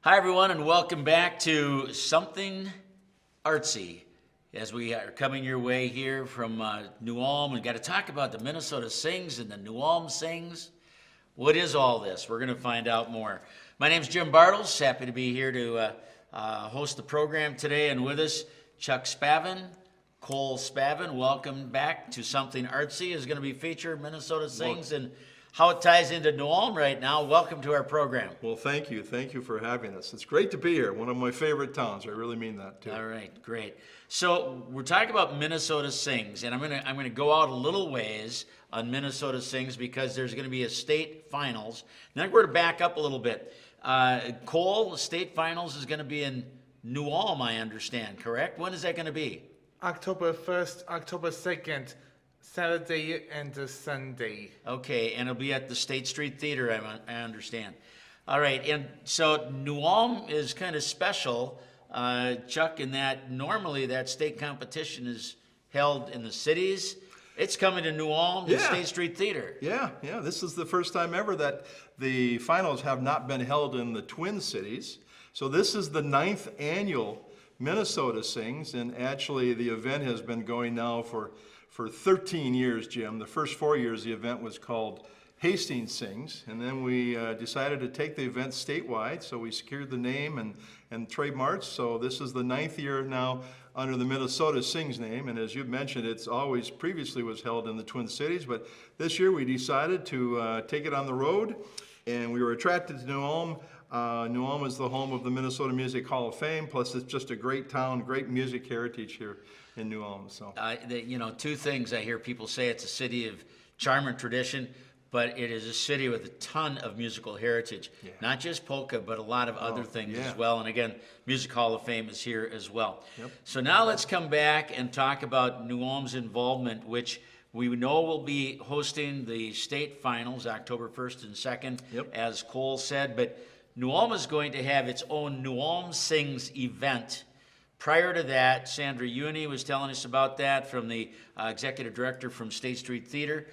Hi, everyone, and welcome back to Something Artsy. As we are coming your way here from New Ulm, we've got to talk about the Minnesota Sings and the New Ulm Sings. What is all this? We're going to find out more. My name's Jim Bartles. Happy to be here to host the program today, and with us, Chuck Spavin, Cole Spavin. Welcome back to Something Artsy. Is going to be featured Minnesota Sings and how it ties into New Ulm right now. Welcome to our program. Well, thank you. Thank you for having us. It's great to be here. One of my favorite towns. I really mean that, too. All right, great. So we're talking about Minnesota Sings, and I'm gonna go out a little ways on Minnesota Sings because there's going to be a state finals. And then we're going to back up a little bit. Cole, the state finals is going to be in New Ulm, I understand, correct? When is that going to be? October 1st, October 2nd, Saturday and Sunday. Okay, and it'll be at the State Street Theater, I understand. All right, and so New Ulm is kind of special, Chuck, in that normally that state competition is held in the cities. It's coming to New Ulm, the State Street Theater. Yeah. This is the first time ever that the finals have not been held in the Twin Cities. So this is the 9th annual Minnesota Sings, and actually the event has been going now for 13 years, Jim. The first 4 years the event was called Hastings Sings, and then we decided to take the event statewide, so we secured the name and trademarks. So this is the 9th year now under the Minnesota Sings name, and as you mentioned, it's always previously was held in the Twin Cities, but this year we decided to take it on the road, and we were attracted to New Ulm. New Ulm is the home of the Minnesota Music Hall of Fame, plus it's just a great town, great music heritage here in New Ulm. So, two things I hear people say: it's a city of charm and tradition, but it is a city with a ton of musical heritage. Yeah. Not just polka, but a lot of other things as well. And again, Music Hall of Fame is here as well. Yep. So now let's come back and talk about New Ulm's involvement, which we know will be hosting the state finals October 1st and 2nd, as Cole said. But New Ulm is going to have its own New Ulm Sings event. Prior to that, Sandra Uni was telling us about that from the executive director from State Street Theater.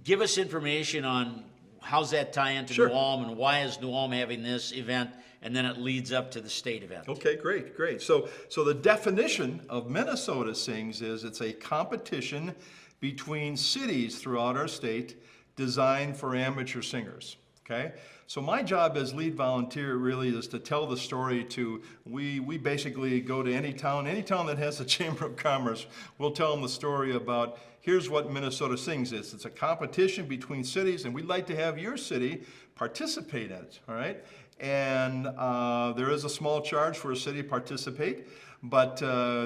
Give us information on how's that tie into New Ulm and why is New Ulm having this event, and then it leads up to the state event. Okay, great. So the definition of Minnesota Sings is it's a competition between cities throughout our state designed for amateur singers. Okay, so my job as lead volunteer really is to tell the story to, we basically go to any town that has a Chamber of Commerce, we'll tell them the story about, here's what Minnesota Sings is. It's a competition between cities, and we'd like to have your city participate in it, all right? And there is a small charge for a city to participate, but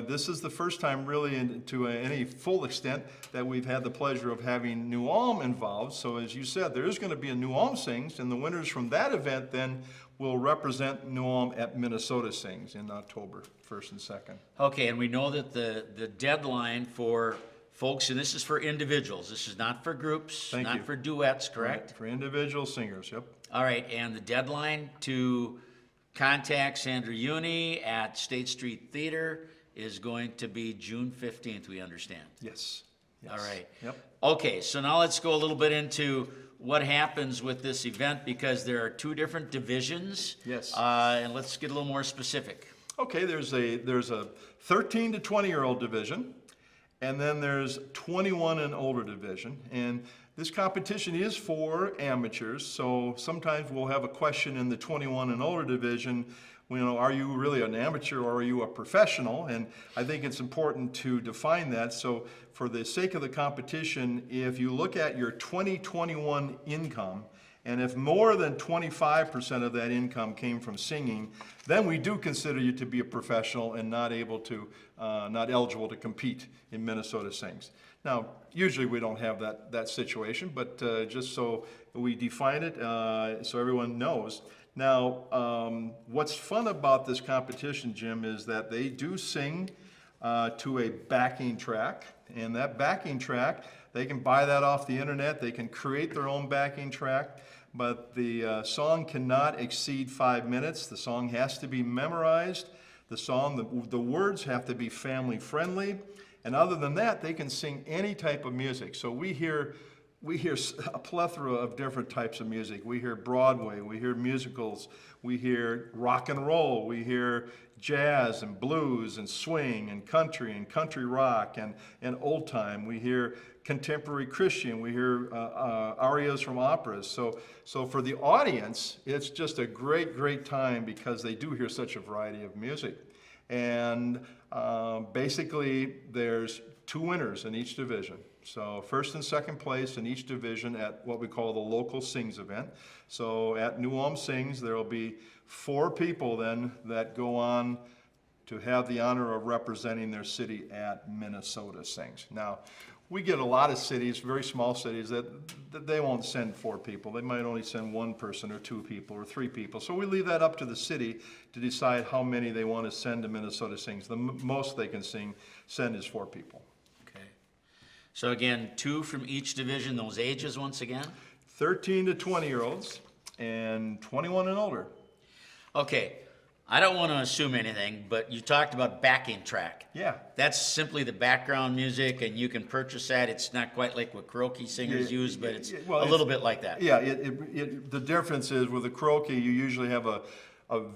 this is the first time really to any full extent that we've had the pleasure of having New Ulm involved. So as you said, there is going to be a New Ulm Sings, and the winners from that event then will represent New Ulm at Minnesota Sings in October 1st and 2nd. Okay, and we know that the deadline for folks, and this is for individuals, this is not for groups, for duets, correct? Right, for individual singers, yep. All right, and the deadline to contact Sandra Uni at State Street Theater is going to be June 15th, we understand. Yes. All right. Yep. Okay, so now let's go a little bit into what happens with this event, because there are two different divisions. Yes. And let's get a little more specific. Okay, there's a 13 to 20-year-old division, and then there's 21 and older division. And this competition is for amateurs, so sometimes we'll have a question in the 21 and older division, are you really an amateur or are you a professional? And I think it's important to define that. So for the sake of the competition, if you look at your 2021 income, and if more than 25% of that income came from singing, then we do consider you to be a professional and not eligible to compete in Minnesota Sings. Now, usually we don't have that situation, but just so we define it so everyone knows. Now, what's fun about this competition, Jim, is that they do sing to a backing track, and that backing track, they can buy that off the internet, they can create their own backing track, but the song cannot exceed 5 minutes. The song has to be memorized. The words have to be family friendly. And other than that, they can sing any type of music. So we hear we hear a plethora of different types of music. We hear Broadway, we hear musicals, we hear rock and roll, we hear jazz and blues and swing and country rock and old time. We hear contemporary Christian, we hear arias from operas. So for the audience, it's just a great time because they do hear such a variety of music. And basically, there's 2 winners in each division. So first and second place in each division at what we call the local Sings event. So at New Ulm Sings, there will be 4 people then that go on to have the honor of representing their city at Minnesota Sings. Now, we get a lot of cities, very small cities, that they won't send 4 people. They might only send 1 person or 2 people or 3 people. So we leave that up to the city to decide how many they want to send to Minnesota Sings. The most they can send is 4 people. Okay. So again, 2 from each division, those ages once again? 13 to 20-year-olds and 21 and older. Okay. I don't want to assume anything, but you talked about backing track. Yeah. That's simply the background music, and you can purchase that. It's not quite like what karaoke singers use, but it's a little bit like that. Yeah, the difference is with the karaoke, you usually have a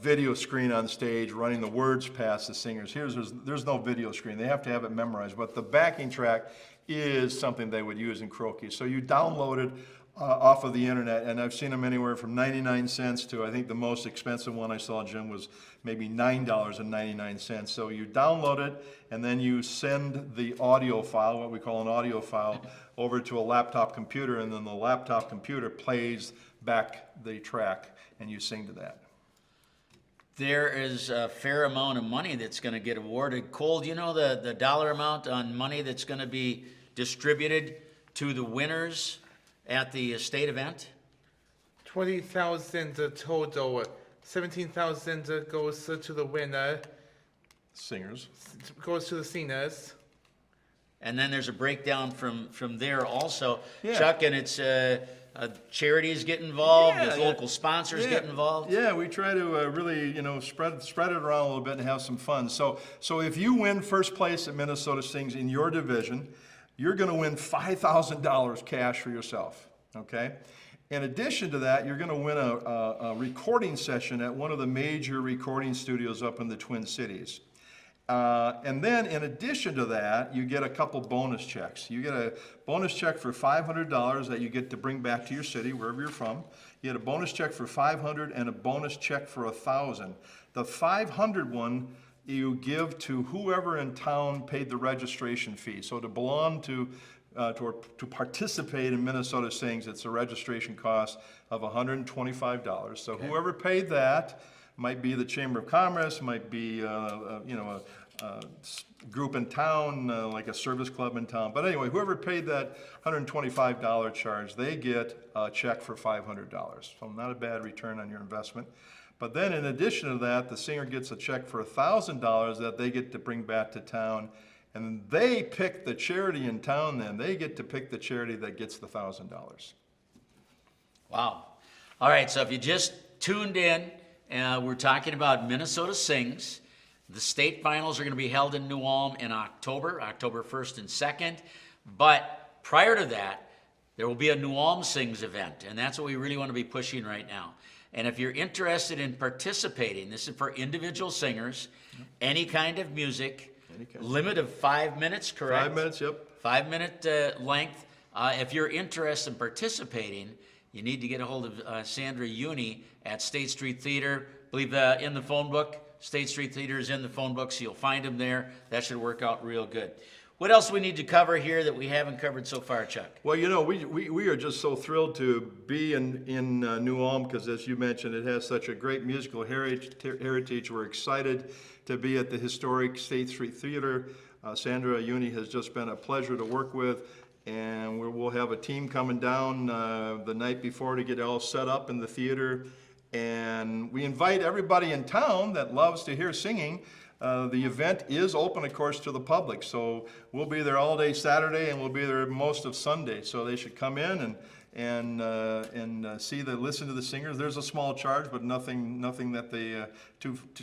video screen on stage running the words past the singers. There's no video screen. They have to have it memorized, but the backing track is something they would use in karaoke. So you download it off of the internet, and I've seen them anywhere from 99 cents to, I think the most expensive one I saw, Jim, was maybe $9.99. So you download it, and then you send the audio file, what we call an audio file, over to a laptop computer, and then the laptop computer plays back the track, and you sing to that. There is a fair amount of money that's going to get awarded. Cole, do you know the dollar amount on money that's going to be distributed to the winners at the state event? 20,000 total. 17,000 goes to the winner, Singers. goes to the singers. And then there's a breakdown from there also. Yeah. Chuck, and it's charities get involved, Yeah, with local sponsors get involved. Yeah, we try to really, spread it around a little bit and have some fun. So if you win first place at Minnesota Sings in your division, you're going to win $5,000 cash for yourself, okay? In addition to that, you're going to win a recording session at one of the major recording studios up in the Twin Cities. And then in addition to that, you get a couple bonus checks. You get a bonus check for $500 that you get to bring back to your city, wherever you're from. You get a bonus check for $500 and a bonus check for $1,000. The $500 one you give to whoever in town paid the registration fee. So to belong to participate in Minnesota Sings, it's a registration cost of $125. So whoever paid that, might be the Chamber of Commerce, might be a group in town, like a service club in town. But anyway, whoever paid that $125 charge, they get a check for $500. So not a bad return on your investment. But then in addition to that, the singer gets a check for $1,000 that they get to bring back to town. And they pick the charity in town then. They get to pick the charity that gets the $1,000. Wow. All right, so if you just tuned in, we're talking about Minnesota Sings. The state finals are going to be held in New Ulm in October 1st and 2nd. But prior to that, there will be a New Ulm Sings event, and that's what we really want to be pushing right now. And if you're interested in participating, this is for individual singers, any kind of music, limit of 5 minutes, correct? 5 minutes, yep. 5-minute length. If you're interested in participating, you need to get a hold of Sandra Uni at State Street Theater. I believe in the phone book, State Street Theater is in the phone book, so you'll find them there. That should work out real good. What else do we need to cover here that we haven't covered so far, Chuck? Well, we are just so thrilled to be in New Ulm because, as you mentioned, it has such a great musical heritage. We're excited to be at the historic State Street Theater. Sandra Uni has just been a pleasure to work with, and we'll have a team coming down the night before to get all set up in the theater. And we invite everybody in town that loves to hear singing. The event is open, of course, to the public, so we'll be there all day Saturday and we'll be there most of Sunday. So they should come in and listen to the singers. There's a small charge, but nothing that they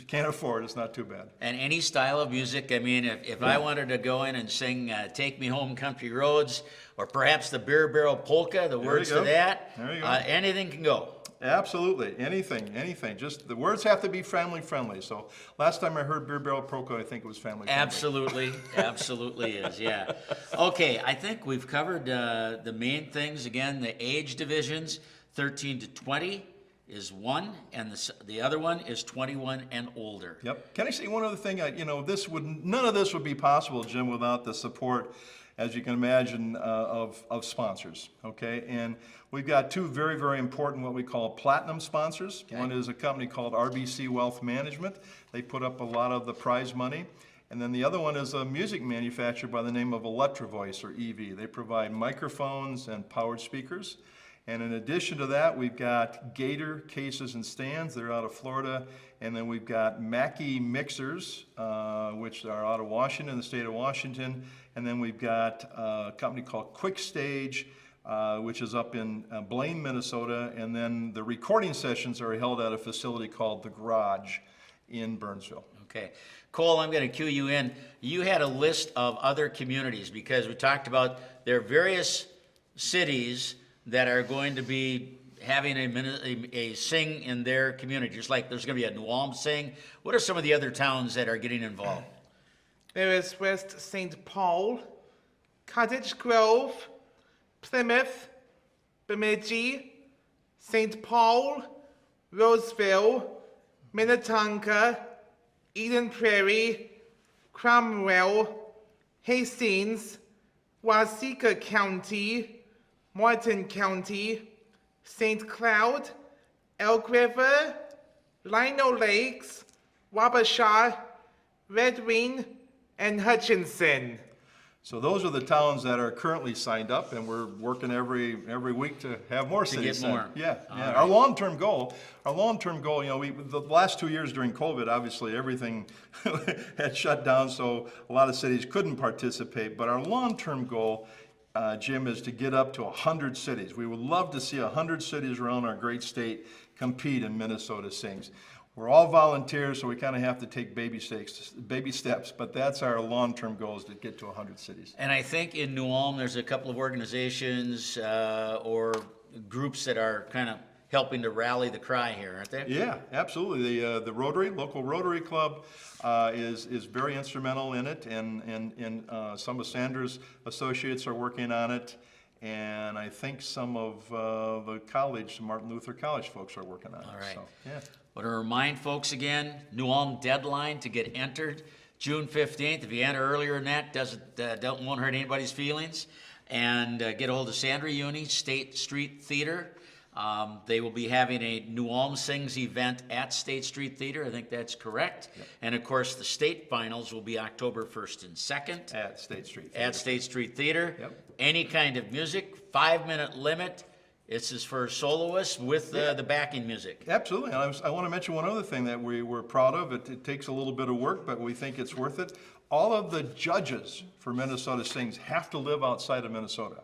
can't afford. It's not too bad. And any style of music. I mean, if I wanted to go in and sing "Take Me Home, Country Roads," or perhaps the Beer Barrel Polka, the words to that, there you go. Anything can go. Absolutely, anything. Just the words have to be family friendly. So last time I heard Beer Barrel Polka, I think it was family friendly. Absolutely is, yeah. Okay, I think we've covered the main things. Again, the age divisions, 13 to 20 is one, and the other one is 21 and older. Yep. Can I say one other thing? None of this would be possible, Jim, without the support, as you can imagine, of sponsors. Okay, and we've got two very, very important what we call platinum sponsors. Okay. One is a company called RBC Wealth Management. They put up a lot of the prize money. And then the other one is a music manufacturer by the name of Electrovoice, or EV. They provide microphones and powered speakers. And in addition to that, we've got Gator Cases and Stands. They're out of Florida. And then we've got Mackey Mixers, which are out of Washington, the state of Washington. And then we've got a company called Quick Stage, which is up in Blaine, Minnesota. And then the recording sessions are held at a facility called The Garage in Burnsville. Okay. Cole, I'm going to cue you in. You had a list of other communities because we talked about there are various cities that are going to be having a sing in their community, just like there's going to be a New Ulm sing. What are some of the other towns that are getting involved? There is West St. Paul, Cottage Grove, Plymouth, Bemidji, St. Paul, Roseville, Minnetonka, Eden Prairie, Cromwell, Hastings, Waseca County, Martin County, St. Cloud, Elk River, Lino Lakes, Wabasha, Red Wing, and Hutchinson. So those are the towns that are currently signed up, and we're working every week to have more cities get more. signed. Yeah. Right. Our long-term goal, the last 2 years during COVID, obviously everything had shut down, so a lot of cities couldn't participate. But our long-term goal, Jim, is to get up to 100 cities. We would love to see 100 cities around our great state compete in Minnesota Sings. We're all volunteers, so we kind of have to take baby steps, but that's our long-term goal, is to get to 100 cities. And I think in New Ulm, there's a couple of organizations or groups that are kind of helping to rally the cry here, aren't they? Yeah, absolutely. The local Rotary Club is very instrumental in it, and some of Sandra's associates are working on it, and I think some of the Martin Luther College folks are working on it. All right. So, yeah. I want to remind folks again, New Ulm deadline to get entered, June 15th. If you enter earlier than that, won't hurt anybody's feelings. And get a hold of Sandra Uni, State Street Theater. They will be having a New Ulm Sings event at State Street Theater. I think that's correct. Yep. And of course, the state finals will be October 1st and 2nd. At State Street Theater. At State Street Theater. Yep. Any kind of music, 5-minute limit. This is for soloists with the backing music. Absolutely. And I want to mention one other thing that we're proud of. It takes a little bit of work, but we think it's worth it. All of the judges for Minnesota Sings have to live outside of Minnesota.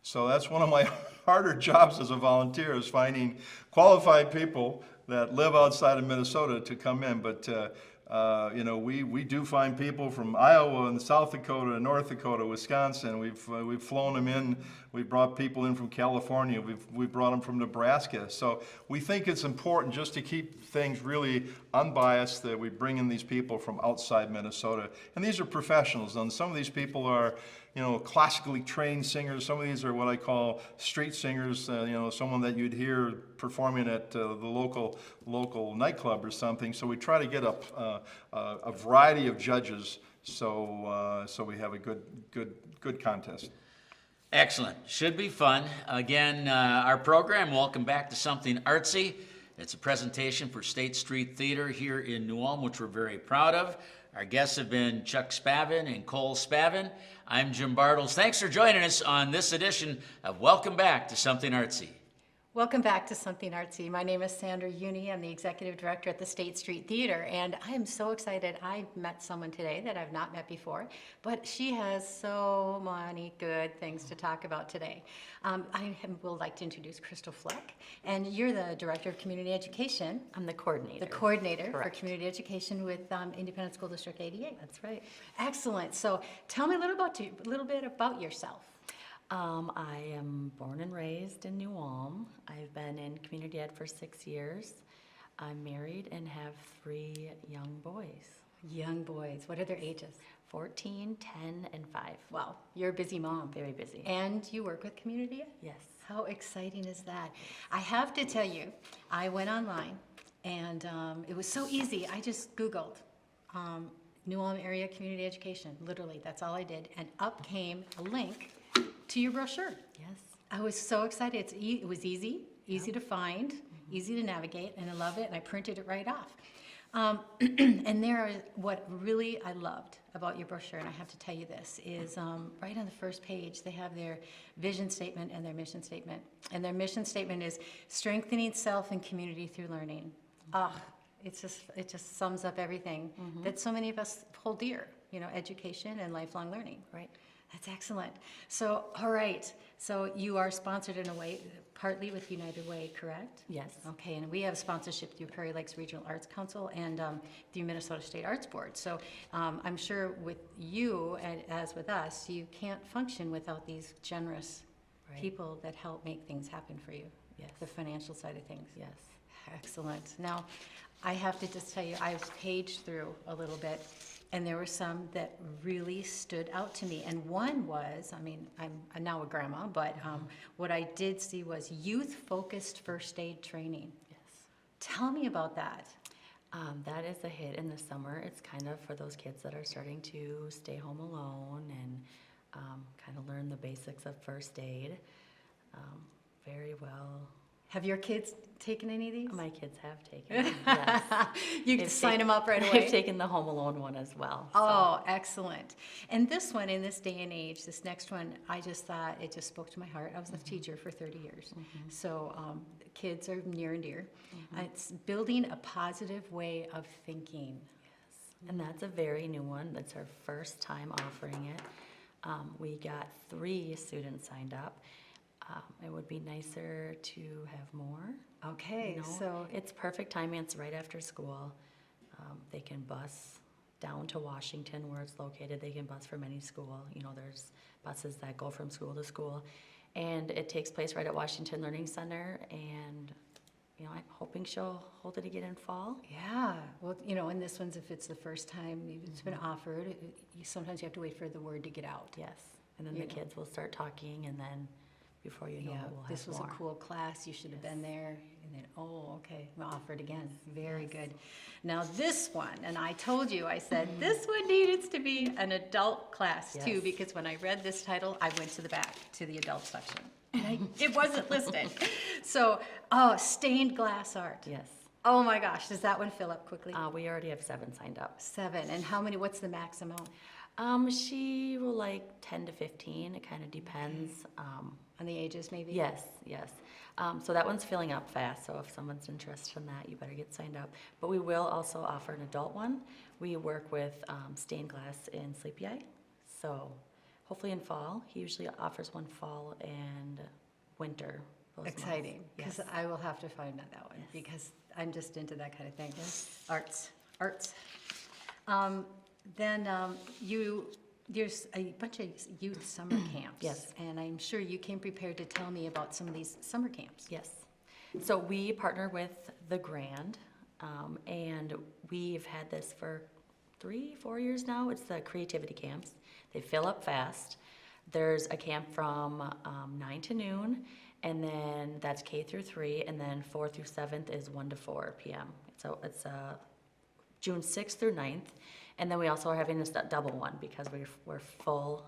So that's one of my harder jobs as a volunteer, is finding qualified people that live outside of Minnesota to come in. But we do find people from Iowa and South Dakota, North Dakota, Wisconsin. We've flown them in. We've brought people in from California. We've brought them from Nebraska. So we think it's important, just to keep things really unbiased, that we bring in these people from outside Minnesota. And these are professionals. And some of these people are, classically trained singers. Some of these are what I call street singers. Someone that you'd hear performing at the local nightclub or something. So we try to get a variety of judges, so we have a good contest. Excellent. Should be fun. Again, our program, Welcome Back to Something Artsy. It's a presentation for State Street Theater here in New Ulm, which we're very proud of. Our guests have been Chuck Spavin and Cole Spavin. I'm Jim Bartles. Thanks for joining us on this edition of Welcome Back to Something Artsy. Welcome back to Something Artsy. My name is Sandra Uni. I'm the executive director at the State Street Theater, and I am so excited. I met someone today that I've not met before, but she has so many good things to talk about today. Would like to introduce Crystal Fleck, and you're the director of community education. I'm the coordinator. The coordinator Correct. for community education with Independent School District 88. That's right. Excellent. So tell me a little bit about yourself. I am born and raised in New Ulm. I've been in community ed for 6 years. I'm married and have 3 young boys, Young boys. What are their ages? 14, 10, and 5. Wow, you're a busy mom. Very busy. And you work with community ed? Yes. How exciting is that? I have to tell you, I went online and it was so easy. I just Googled New Ulm area community education. Literally, that's all I did. And up came a link to your brochure. Yes. I was so excited. It was easy to find, easy to navigate, and I love it. And I printed it right off. And what really I loved about your brochure, and I have to tell you this, is right on the first page, they have their vision statement and their mission statement. And their mission statement is strengthening self and community through learning. It just sums up everything that so many of us hold dear, education and lifelong learning. Right. That's excellent. So, all right. So you are sponsored in a way, partly with United Way, correct? Yes. Okay, and we have sponsorship through Prairie Lakes Regional Arts Council and through Minnesota State Arts Board. So I'm sure with you, and as with us, you can't function without these generous Right. people that help make things happen for you. Yes. The financial side of things. Yes. Excellent. Now, I have to just tell you, I've paged through a little bit, and there were some that really stood out to me. And one was, I'm now a grandma, but what I did see was youth-focused first aid training. Yes. Tell me about that. That is a hit in the summer. It's kind of for those kids that are starting to stay home alone and kind of learn the basics of first aid. Very well. Have your kids taken any of these? My kids have taken it, yes. You can sign them up right away. They've taken the Home Alone one as well. Oh, excellent. And this one, in this day and age, this next one, I just thought, it just spoke to my heart. I was a teacher for 30 years. So kids are near and dear. It's building a positive way of thinking. And that's a very new one. That's our first time offering it. We got 3 students signed up. It would be nicer to have more. Okay, so it's perfect timing. It's right after school. They can bus down to Washington where it's located. They can bus from any school. There's buses that go from school to school. And it takes place right at Washington Learning Center. And, I'm hoping she'll hold it again in fall. yeah, well, and this one's, if it's the first time it's been offered, sometimes you have to wait for the word to get out. Yes. And then You the know. kids will start talking, and then before you know Yeah, it, we'll have this was more. a cool class, you should have been there, and then, okay, we'll offer it again, very good. Now this one, and I told you, I said, this one needed to be an adult class too, Yes. because when I read this title, I went to the back, to the adult section, and it wasn't listed. So, stained glass art. Yes. Oh my gosh, does that one fill up quickly? We already have 7 signed up. 7, and what's the max amount? She will like 10 to 15. It kind of depends. On the ages, maybe? Yes. So that one's filling up fast. So if someone's interested in that, you better get signed up. But we will also offer an adult one. We work with stained glass in Sleepy Eye. So hopefully in fall. He usually offers one fall and winter. those months. Exciting, because Yes. I will have to find that one, Yes. because I'm just into that kind of thing. Yes. Arts. Then there's a bunch of youth summer camps. Yes. And I'm sure you came prepared to tell me about some of these summer camps. Yes. So we partner with the Grand, and we've had this for 3-4 years now. It's the creativity camps. They fill up fast. There's a camp from 9 to noon, and then that's K through 3, and then 4 through 7th is 1 to 4 p.m. So it's June 6th through 9th, and then we also are having this double one because we're full.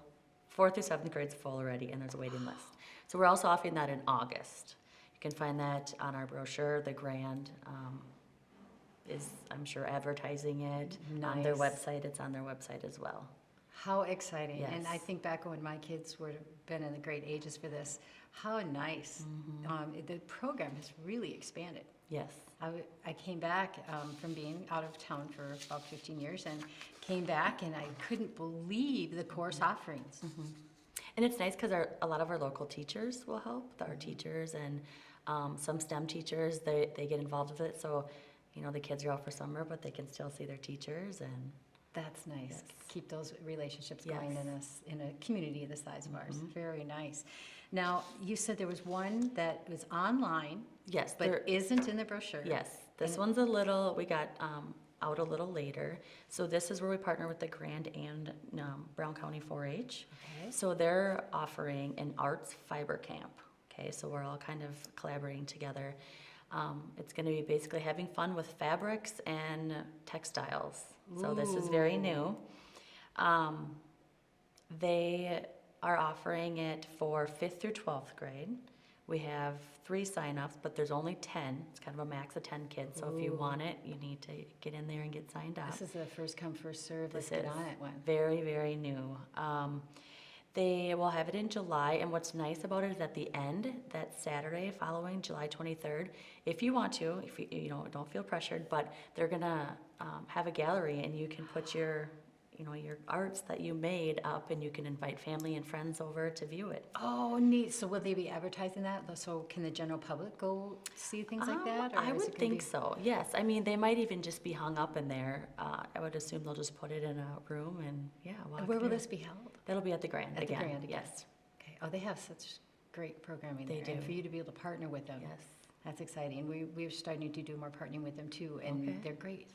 4th through 7th grade's full already, and there's a waiting list. So we're also offering that in August. You can find that on our brochure. The Grand is, I'm sure, advertising it on their Nice. website. It's on their website as well. How exciting. And I Yes. think back when my kids would have been in the great ages for this, how nice. The program has really expanded. Yes. I came back from being out of town for about 15 years and came back and I couldn't believe the course offerings. And it's nice because a lot of our local teachers will help, the art teachers and some STEM teachers, they get involved with it. So, the kids are out for summer, but they can still see their teachers and That's nice. Yes. Keep those relationships going Yes. in a community the size of ours. Very nice. Now, you said there was one that was online, yes, but isn't in the brochure. yes, this And- one's we got out a little later. So this is where we partner with the Grand and Brown County 4-H. Okay. So they're offering an arts fiber camp. Okay, so we're all kind of collaborating together. It's going to be basically having fun with fabrics and textiles. So this is very new. They are offering it for 5th through 12th grade. We have 3 signups, but there's only 10. It's kind of a max of 10 kids. So if you want it, you need to get in there and get signed up. This is the first come, first serve. Let's This get is on it one. very, very new. They will have it in July, and what's nice about it is at the end, that Saturday following July 23rd, if you want to, if you don't feel pressured, but they're gonna have a gallery, and you can put your arts that you made up, and you can invite family and friends over to view it. Oh, neat. So will they be advertising that? So can the general public go see things like that? Or I is would it gonna think be- so, yes. I mean, they might even just be hung up in there. I would assume they'll just put it in a room and, walk And where will through. this be held? That'll be at the Grand At the again, Grand again. yes, Okay. Oh, they have such great programming They there. And do. for you to be able to partner with them. yes. That's exciting. We're starting to do more partnering with them too, and Okay. they're great.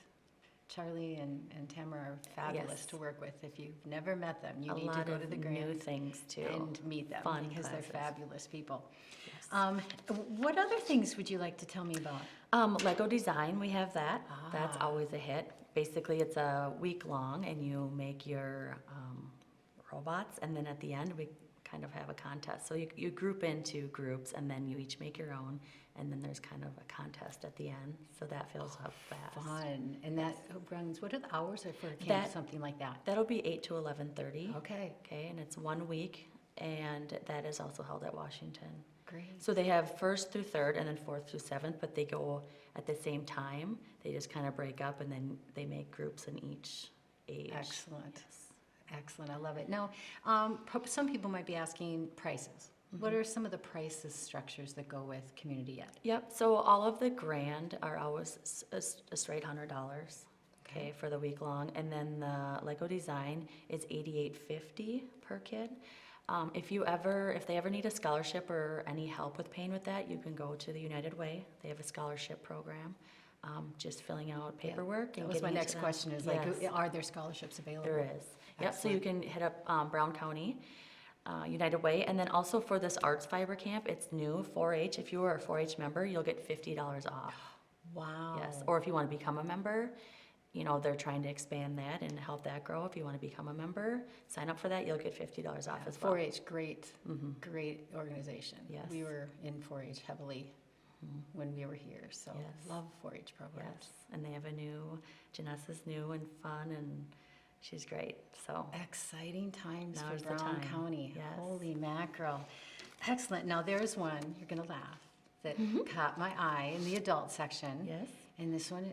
Charlie and Tamara are fabulous Yes. to work with. If you've never met them, you A need to lot go of to the new Grand things too. and meet them Fun because classes. they're fabulous people. Yes. What other things would you like to tell me about? Lego design, we have that. That's Ah. always a hit. Basically, it's a week long, and you make your robots, and then at the end, we kind of have a contest. So you group into groups, and then you each make your own, and then there's kind of a contest at the end. So that fills up fast. Fun. And that runs, what are the hours for a camp, That- something like that? That'll be 8 to 11:30. Okay, Okay, and it's 1 week, and that is also held at Washington. great. So they have 1st through 3rd and then 4th through 7th, but they go at the same time. They just kind of break up and then they make groups in each age. Excellent. Yes. Excellent, I love it. Now, some people might be asking prices. What are some of the prices structures that go with community ed? Yep, so all of the grand are always a straight $100, okay, for the week long. And then the Lego design is $88.50 per kid. If they ever need a scholarship or any help with paying with that, you can go to the United Way. They have a scholarship program, just filling out paperwork That and was my getting it next to them. question is Yes. are there scholarships available? There is. Yep, so you can hit up Brown County, United Way, and then also for this arts fiber camp, it's new, 4-H. If you are a 4-H member, you'll get $50 off. Wow. Yes, or if you want to become a member, they're trying to expand that and help that grow. If you want to become a member, sign up for that, you'll get $50 off as well. 4-H, great organization. Yes. We were in 4-H heavily when we were here, so Yes. love 4-H programs. Yes, and they have Janessa's new and fun, and she's great, so. Exciting times Now's for the Brown time. County. Yes. Holy mackerel. Excellent. Now there's one, you're gonna laugh, that caught my eye in the adult section. Yes. And this one,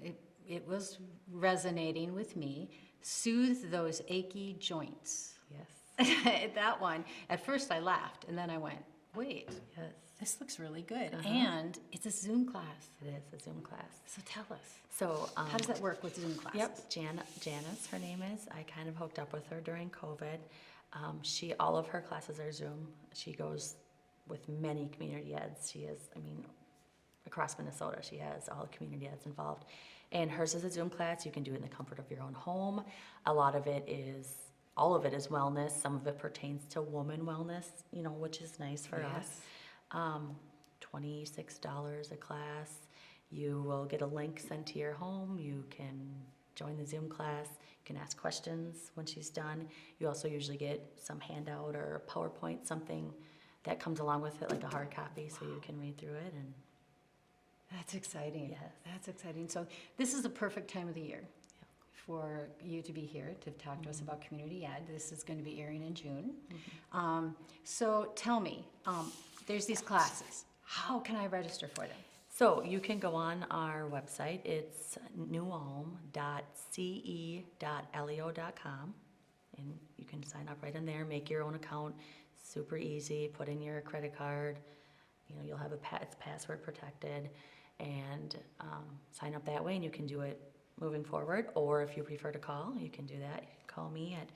it was resonating with me. Soothe those achy joints. Yes, That one, at first I laughed, and then I went, wait, yes, this looks really good. Uh-huh. And it's a Zoom class. it is a Zoom class. So tell us, So. how does that work with Zoom classes? Yep, Janice, her name is. I kind of hooked up with her during COVID. All of her classes are Zoom. She goes with many community eds. She is, across Minnesota, she has all the community eds involved. And hers is a Zoom class. You can do it in the comfort of your own home. All of it is wellness. Some of it pertains to woman wellness, which is nice for us. $26 a class. You will get a link sent to your home. You can join the Zoom class. You can ask questions when she's done. You also usually get some handout or PowerPoint, something that comes along with it, like a hard copy, so you can read through it. And That's exciting. Yes. That's exciting. So this is the perfect time of the year for you to be here to talk to us about community ed. This is going to be airing in June. So tell me, there's these classes. How can I register for them? So you can go on our website. It's newalm.ce.leo.com, and you can sign up right in there, make your own account. Super easy. Put in your credit card. You know, you'll have it's password protected, and sign up that way, and you can do it moving forward. Or if you prefer to call, you can do that. You can call me at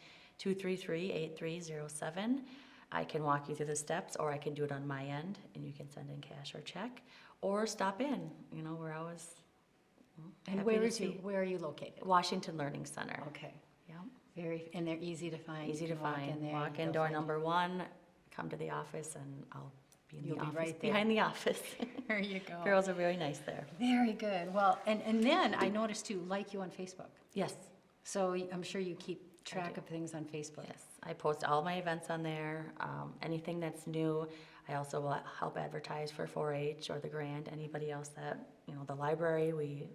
233-8307. I can walk you through the steps, or I can do it on my end, and you can send in cash or check, or stop in. You know, we're always And happy where to is you? see. Where are you located? Washington Learning Center. Okay. Yeah, And they're easy to find. easy You to can walk find. in there, Walk in they'll door find you. number 1, come to the office, and I'll be in You'll the be office, right there. behind the office. There you go. Girls are very nice there. Very good. Well, and then I noticed too, like you on Facebook. Yes, So I'm sure you keep track of things on Facebook. yes. I post all my events on there, anything that's new. I also will help advertise for 4-H or the Grand, anybody else that, you know, the library, we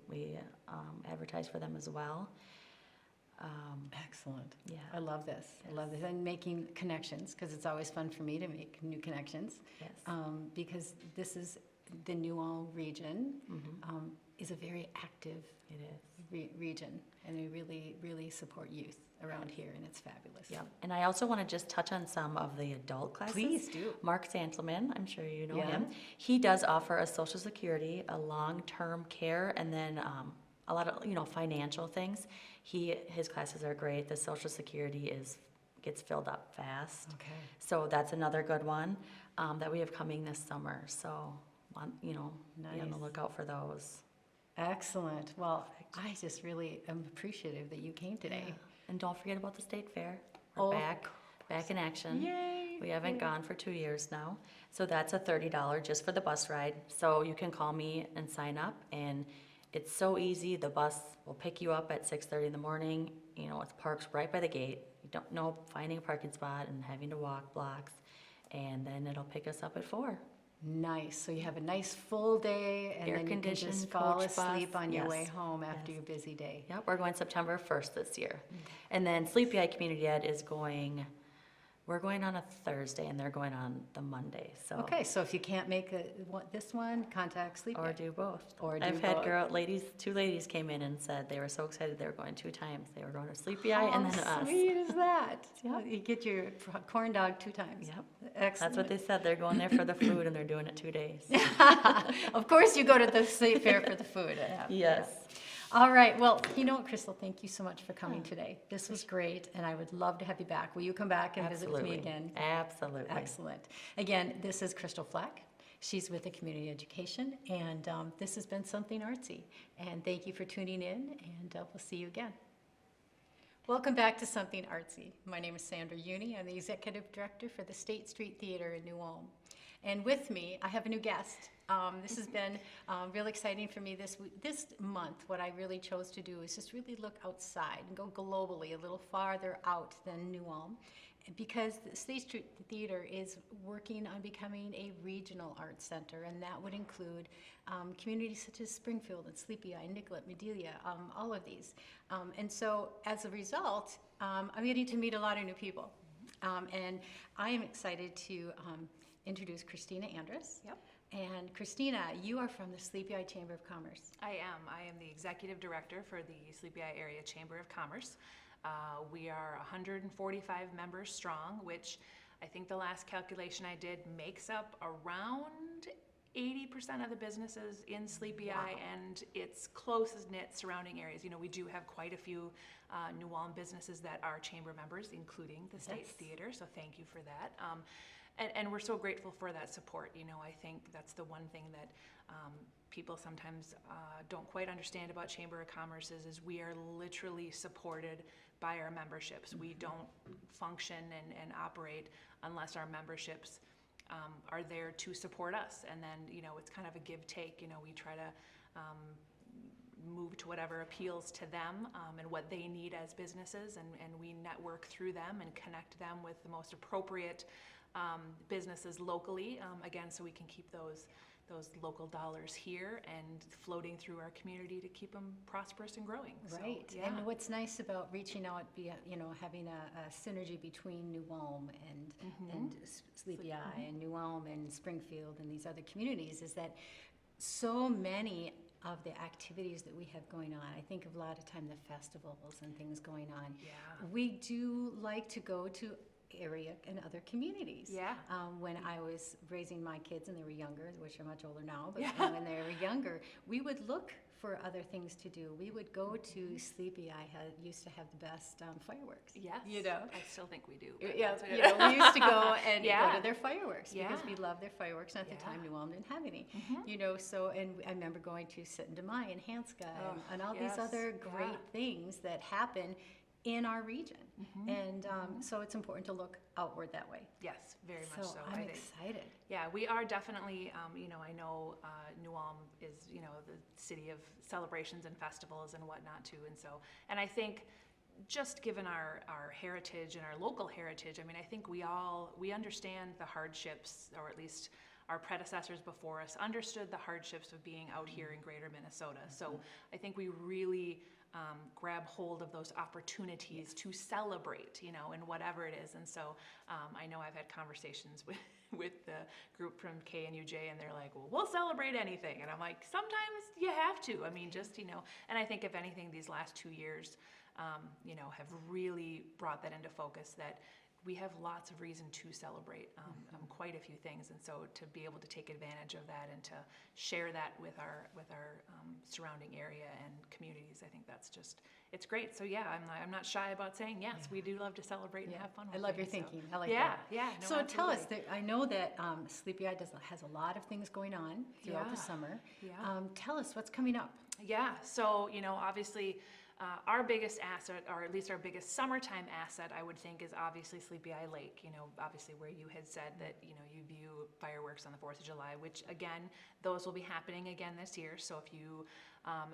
advertise for them as well. Excellent. Yeah. I love this. I love this. And making connections, because it's always fun for me to make new connections. Yes. Because this is, the New Ulm region Mhm. is a very active It is. region, and we really, really support youth around here, and it's fabulous. Yep. And I also want to just touch on some of the adult classes. Please do. Mark Santelman, I'm sure you know Yeah. him. He does offer a Social Security, a long-term care, and then a lot of, you know, financial things. His classes are great. The Social Security gets filled up fast. Okay. So that's another good one that we have coming this summer. So, you know, be on the Nice. lookout for those. Excellent. Well, I just really am appreciative that you came today. Yeah. And don't forget about the state fair. Oh, We're of back in action. Yay! We haven't gone for 2 years now. So that's a $30 just for the bus ride. So you can call me and sign up, and it's so easy. The bus will pick you up at 6:30 in the morning. You know, it's parked right by the gate. You don't know finding a parking spot and having to walk blocks. And then it'll pick us up at 4. Nice. So you have a nice full day, and then you can Air-conditioned just fall coach bus. asleep on your way Yes. home after Yes. your busy day. Yep, we're going September 1st this year. And then Sleepy Eye Community Ed we're going on a Thursday, and they're going on the Monday, so. Okay, so if you can't make this one, contact Sleep Or Ed. do both. Or do I've had both. 2 ladies came in and said they were so excited they were going 2 times. They were going to Sleepy Eye and then to How us. sweet is that? Yep. You get your corn dog 2 times. Yep, Excellent. that's what they said. They're going there for the food, and they're doing it 2 days. Of course, you go to the state fair for the food. Yes. All right. Well, you know what, Crystal, thank you so much for coming today. This was great, and I would love to have you back. Will you come back and visit with me Absolutely. again? Absolutely. Excellent. Again, this is Crystal Flack. She's with the Community Education, and this has been Something Artsy. And thank you for tuning in, and we'll see you again. Welcome back to Something Artsy. My name is Sandra Uni. I'm the Executive Director for the State Street Theater in New Ulm. And with me, I have a new guest. This has been real exciting for me this month. What I really chose to do is just really look outside and go globally, a little farther out than New Ulm, because the State Street Theater is working on becoming a regional arts center, and that would include communities such as Springfield and Sleepy Eye, Nicollet, Medelia, all of these. And so as a result, I'm getting to meet a lot of new people. And I am excited to introduce Christina Andrus. Yep. And Christina, you are from the Sleepy Eye Chamber of Commerce. I am. I am the executive director for the Sleepy Eye Area Chamber of Commerce. We are 145 members strong, which I think the last calculation I did makes up around 80% of the businesses in Sleepy Eye and its closest knit surrounding areas. You know, we do have quite a few New Ulm businesses that are chamber members, including the State Theater, so thank you for that. And we're so grateful for that support. You know, I think that's the one thing that people sometimes don't quite understand about Chamber of Commerce is we are literally supported by our memberships. We don't function and operate unless our memberships are there to support us. And then, you know, it's kind of a give-take. You know, we try to move to whatever appeals to them and what they need as businesses, and we network through them and connect them with the most appropriate businesses locally, again, so we can keep those those local dollars here and floating through our community to keep them prosperous and growing. Right. So, yeah. And what's nice about reaching out, having a synergy between New Ulm and Sleepy Eye and New Ulm and Springfield and these other communities is that so many of the activities that we have going on, I think of a lot of time the festivals and things going on. Yeah. We do like to go to area and other communities. Yeah. When I was raising my kids and they were younger, which are much older now, but Yeah. when they were younger, we would look for other things to do. We would go to Sleepy Eye, used to have the best fireworks. Yes. You know? I still think we do. but Yeah, that's okay. we used to go and go Yeah. to their fireworks because Yeah. we loved their fireworks. And at the time, Yeah. New Ulm didn't have any. Mhm. So, and I remember going to Sit and Demai and Hanska and all these yes. other great Yeah. things that happen in our region. And so it's important to look outward that way. Yes, very much so. I'm I think. excited. Yeah, we are definitely, I know New Ulm is, the city of celebrations and festivals and whatnot too. And so, and I think just given our heritage and our local heritage, I think we understand the hardships, or at least our predecessors before us understood the hardships of being out here in greater Minnesota. So I think we really grab hold of those opportunities to celebrate, in whatever it is. And so I know I've had conversations with the group from KNUJ, and they're like, well, we'll celebrate anything. And I'm like, sometimes you have to. And I think if anything, these last 2 years, have really brought that into focus, that we have lots of reason to celebrate quite a few things, and so to be able to take advantage of that and to share that with our surrounding area and communities, I think that's it's great. So yeah, I'm not shy about saying yes, we do love to celebrate and have fun. I with love your things, so. thinking. I like Yeah, that. yeah. No, So tell us, absolutely. I know that Sleepy Eye has a lot of things going on throughout the Yeah. summer. Yeah. Tell us what's coming up. Yeah, so, obviously, our biggest asset, or at least our biggest summertime asset, I would think, is obviously Sleepy Eye Lake, obviously where you had said that, you view fireworks on the 4th of July, which again, those will be happening again this year. So if you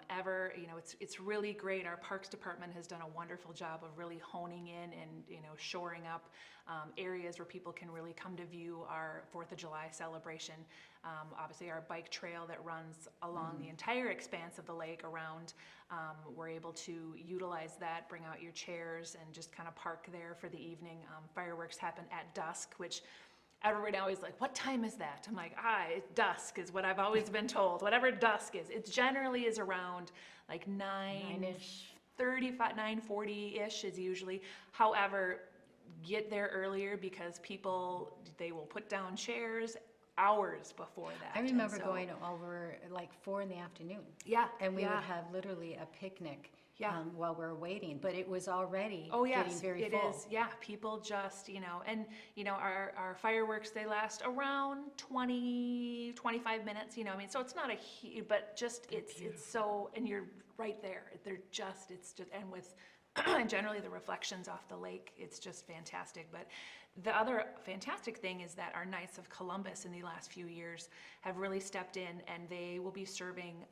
ever, it's really great. Our Parks Department has done a wonderful job of really honing in and, shoring up areas where people can really come to view our 4th of July celebration. Obviously, our bike trail that runs along the entire expanse of the lake around, we're able to utilize that, bring out your chairs, and just kind of park there for the evening. Fireworks happen at dusk, which everybody always like, what time is that? I'm like, dusk is what I've always been told. Whatever dusk is. It generally is around like 9:35, 9:40-ish is usually. However, get there earlier because they will put down chairs hours before that. I remember And so- going over like 4 p.m. Yeah. And we yeah. would have literally a picnic Yeah. while we're waiting, but it was already Oh getting yes, very it full. is. Yeah, people just, and our fireworks, they last around 20, 25 minutes, so it's not a huge, but just it's so, and you're right there. And with and generally the reflections off the lake, it's just fantastic. But the other fantastic thing is that our Knights of Columbus in the last few years have really stepped in, and they will be serving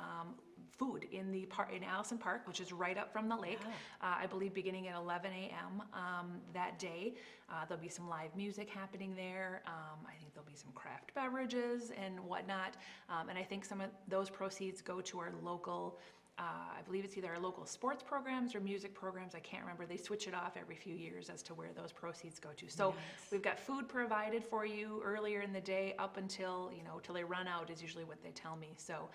food in Allison Park, which is right up from the lake. I believe beginning at 11 a.m. That day. There'll be some live music happening there. I think there'll be some craft beverages and whatnot. And I think some of those proceeds go to our local. I believe it's either our local sports programs or music programs. I can't remember. They switch it off every few years as to where those proceeds go to. So we've got food provided for you earlier in the day up until, till they run out is usually what they tell me. So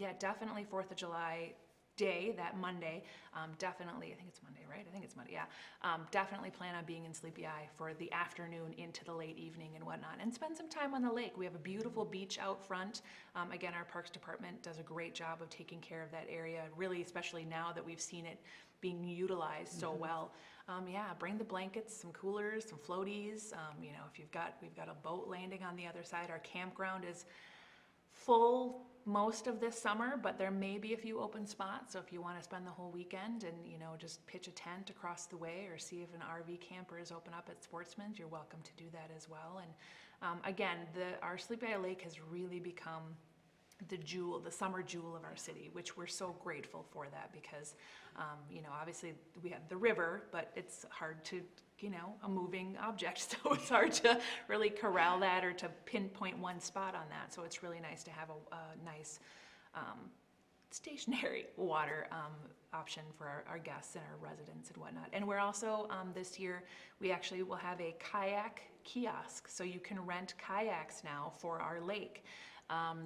yeah, definitely 4th of July day, that Monday, definitely, I think it's Monday, right? I think it's Monday, yeah. Definitely plan on being in Sleepy Eye for the afternoon into the late evening and whatnot, and spend some time on the lake. We have a beautiful beach out front. Again, our Parks Department does a great job of taking care of that area, really, especially now that we've seen it being utilized so well. Yeah, bring the blankets, some coolers, some floaties. If we've got a boat landing on the other side. Our campground is full most of this summer, but there may be a few open spots. So if you want to spend the whole weekend and, just pitch a tent across the way, or see if an RV camper is open up at Sportsman's, you're welcome to do that as well. And again, our Sleepy Eye Lake has really become the summer jewel of our city, which we're so grateful for that because, you know, obviously we have the river, but it's hard to, you know, a moving object, so it's hard to really corral that or to pinpoint one spot on that. So it's really nice to have a nice stationary water option for our guests and our residents and whatnot. And we're also, this year, we actually will have a kayak kiosk, so you can rent kayaks now for our lake.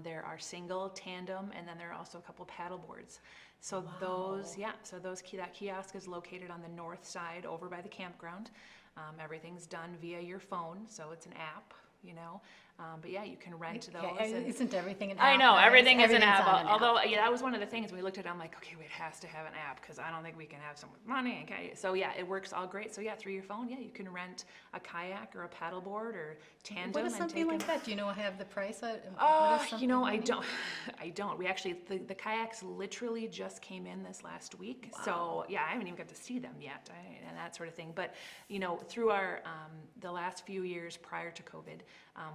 There are single, tandem, and then there are also a couple paddle boards. So that kiosk is located on the north side over by the campground. Everything's done via your phone, so it's an app, you know. But yeah, you can rent those. and- Isn't everything an app? I know, everything is an Everything's app. on an Although, yeah, that was one of the things we looked at. I'm like, okay, it has to have an app because I don't think we can have someone with money. Okay, so yeah, it works all great. So yeah, through your phone, yeah, you can rent a kayak or a paddleboard or tandem. What is and something take like that? Do you know have the price? you know, I don't. I don't. We actually, the kayaks literally just came in this last week. Wow. So yeah, I haven't even got to see them yet and that sort of thing. But you know, through our the last few years prior to COVID,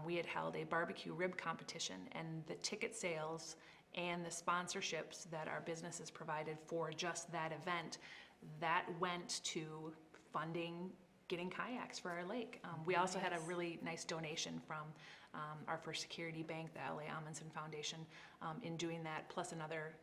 we had held a barbecue rib competition, and the ticket sales and the sponsorships that our businesses provided for just that event, that went to funding getting kayaks for our lake. We also had a really nice donation from our First Security Bank, the L.A. Amundsen Foundation, in doing that, plus another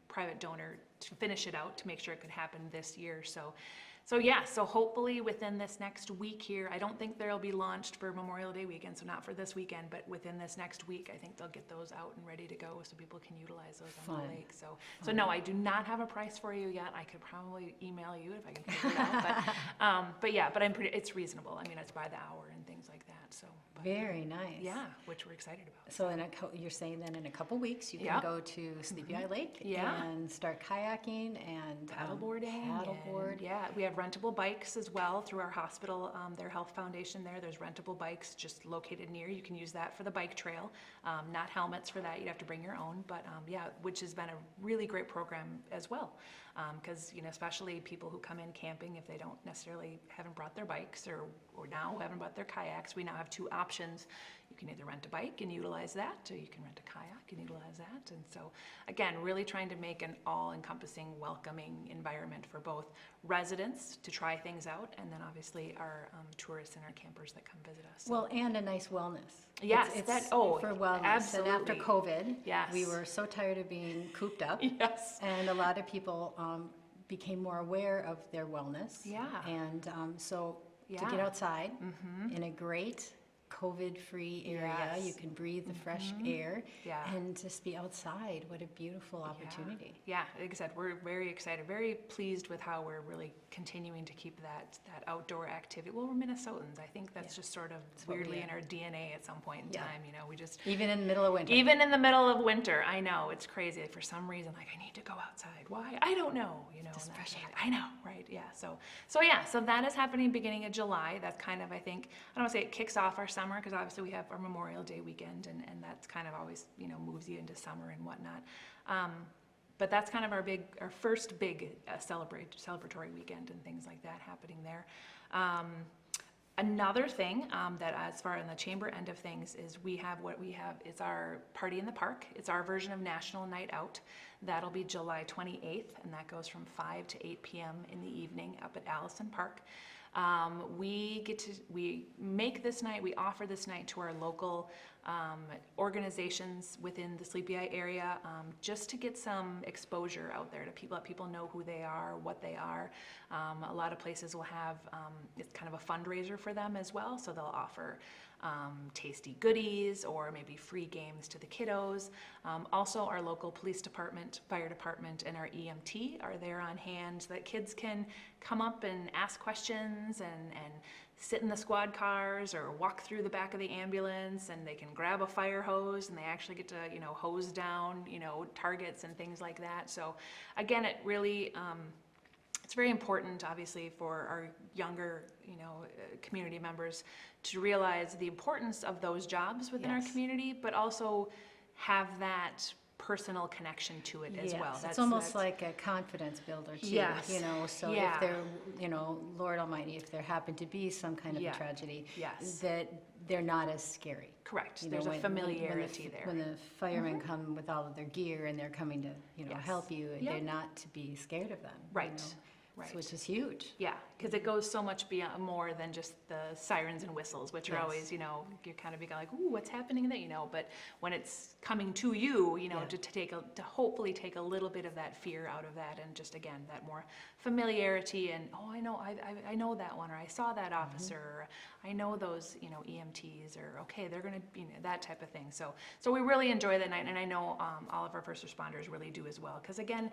private donor to finish it out to make sure it could happen this year. So yeah, so hopefully within this next week here, I don't think they'll be launched for Memorial Day weekend, so not for this weekend, but within this next week, I think they'll get those out and ready to go so people can utilize those on the Fun. lake. So no, I do not have a price for you yet. I could probably email you if I can figure it out, but yeah, but it's reasonable. I mean, it's by the hour and things like that, so. But, Very nice. yeah, which we're excited about. So you're saying then in a couple weeks, you can Yeah. go to Sleepy Eye Lake Yeah. and start kayaking and Paddleboarding. paddleboard. and, yeah, we have rentable bikes as well through our hospital, their health foundation there. There's rentable bikes just located near. You can use that for the bike trail. Not helmets for that. You'd have to bring your own. But yeah, which has been a really great program as well. Because, you know, especially people who come in camping, if they don't necessarily haven't brought their bikes or now haven't brought their kayaks, we now have two options. You can either rent a bike and utilize that, or you can rent a kayak and utilize that. And so, again, really trying to make an all-encompassing, welcoming environment for both residents to try things out, and then obviously our tourists and our campers that come visit us. So- Well, and a nice wellness. Yes, for wellness. absolutely. And after COVID, Yes. we were so tired of being cooped up. Yes. And a lot of people became more aware of their wellness. Yeah. And so to Yeah. get outside in a great COVID-free area, Yes. you can breathe the fresh air Yeah. and just be outside. What a beautiful opportunity. Yeah, like I said, we're very excited, very pleased with how we're really continuing to keep that outdoor activity. Well, we're Minnesotans. I think that's just sort of what we weirdly are. in our DNA at some point in Yeah. time. You know, we just Even in the middle of winter. even in the middle of winter. I know it's crazy. For some reason, like I need to go outside. Why? I don't know. You know, Just and fresh that's- air. I know, right? Yeah. So yeah. So that is happening beginning of July. That's kind of, I think, I don't want to say it kicks off our summer because obviously we have our Memorial Day weekend, and that's kind of always, you know, moves you into summer and whatnot. But that's kind of our first big celebratory weekend and things like that happening there. Another thing that as far in the chamber end of things is it's our Party in the Park. It's our version of National Night Out. That'll be July 28th, and that goes from 5 to 8 p.m. in the evening up at Allison Park. We offer this night to our local organizations within the Sleepy Eye area, just to get some exposure out there to let people know who they are, what they are. A lot of places will have, it's kind of a fundraiser for them as well, so they'll offer tasty goodies or maybe free games to the kiddos. Also, our local police department, fire department, and our EMT are there on hand so that kids can come up and ask questions and sit in the squad cars or walk through the back of the ambulance, and they can grab a fire hose and they actually get to, you know, hose down, you know, targets and things like that. So again, it really, it's very important, obviously, for our younger, you know, community members to realize the importance of those jobs within our Yes. community, but also have that personal connection to it as well. It's almost like a confidence builder too. Yes. You know, so Yeah. if there, you know, Lord Almighty, if there happened to be some kind of Yeah. a tragedy, Yes. that they're not as scary. Correct. You know, There's a when- familiarity there. When the firemen come with all of their gear and they're coming to, Yes. help you, Yep. they're not to be scared of them. Right. So, Right. which is huge. Yeah, because it goes so much beyond more than just the sirens and whistles, which are Yes. always, you kind of be like, ooh, what's happening there, but when it's coming to you, Yeah. to hopefully take a little bit of that fear out of that, and just again that more familiarity and I know that one, or I saw that officer, or I know those EMTs, or okay, they're gonna that type of thing. So we really enjoy that night, and I know all of our first responders really do as well, because again,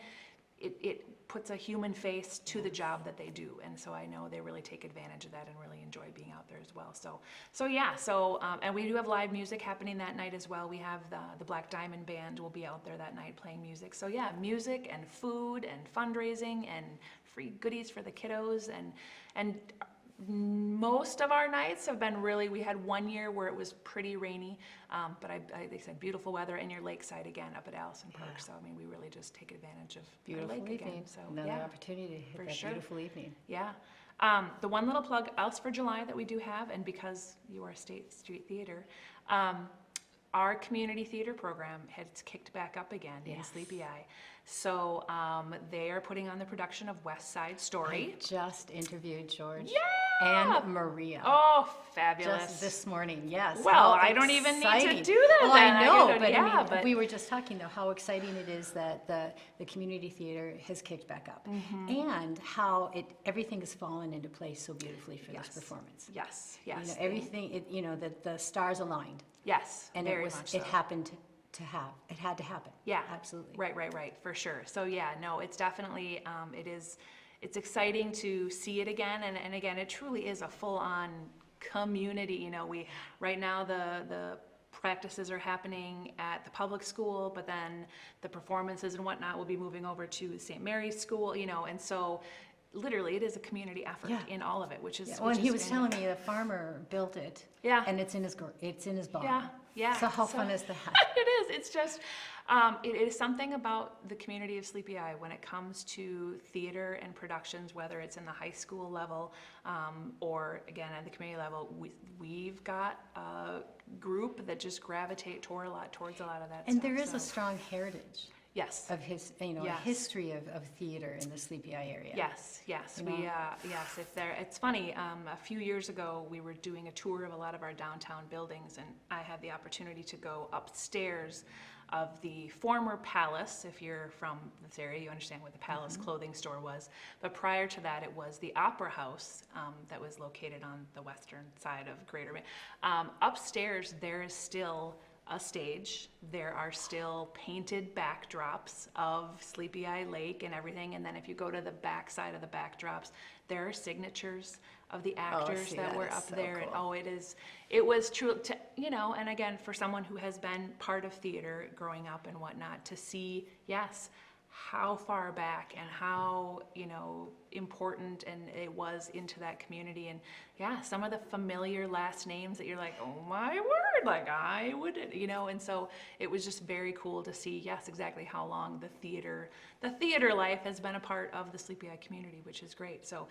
it puts a human face to the job that they do, and so I know they really take advantage of that and really enjoy being out there as well. And we do have live music happening that night as well. We have the Black Diamond Band will be out there that night playing music. So yeah, music and food and fundraising and free goodies for the kiddos, and most of our nights have been we had one year where it was pretty rainy, but they said beautiful weather, and you're lakeside again up at Allison Park. So I mean, we really just take advantage of our Beautiful lake evening. again. So Another yeah, opportunity to hit for that sure. beautiful evening. yeah. The one little plug else for July that we do have, and because you are State Street Theater, our community theater program has kicked back up again in Yes. Sleepy Eye. So they are putting on the production of West Side Story. I just interviewed George Yeah! and Maria. Oh, fabulous. Just this morning, yes. Well, How I don't even need to exciting. do that Well, then. I I know, gotta- but yeah, I mean, but- we were just talking though how exciting it is that the community theater has kicked back up, Mm-hmm. and how everything has fallen into place so beautifully for Yes. this performance. Yes, You yes. know, everything, the stars aligned, Yes, and very it much so. happened it had to happen. Yeah. Absolutely. Right, for sure. So yeah, no, it's definitely, it's exciting to see it again, and again, it truly is a full-on community, right now the practices are happening at the public school, but then the performances and whatnot will be moving over to St. Mary's School, and so literally it is a community effort Yeah. in all of it, which is. Yeah, which well, and he is was telling me the farmer built it. Yeah. And it's in his barn. Yeah. So how fun is that? It is. It's just, it is something about the community of Sleepy Eye when it comes to theater and productions, whether it's in the high school level or again at the community level. We've got a group that just gravitate towards a lot of that. And stuff, there is a so- strong heritage yes. of his, a Yes. history of theater in the Sleepy Eye area. Yes. You We, know? yes, if there, it's funny, a few years ago, we were doing a tour of a lot of our downtown buildings, and I had the opportunity to go upstairs of the former Palace. If you're from this area, you understand what the Palace clothing store was. But prior to that, it was the Opera House that was located on the western side of Greater. Upstairs, there is still a stage. There are still painted backdrops of Sleepy Eye Lake and everything. And then if you go to the back side of the backdrops, there are signatures of the actors see, that that were is up so there. And cool. it was true to, and again, for someone who has been part of theater growing up and whatnot, to see, yes, how far back and how, important and it was into that community. And yeah, some of the familiar last names that you're like, oh my word, like I wouldn't, and so it was just very cool to see, yes, exactly how long the theater life has been a part of the Sleepy Eye community, which is great. So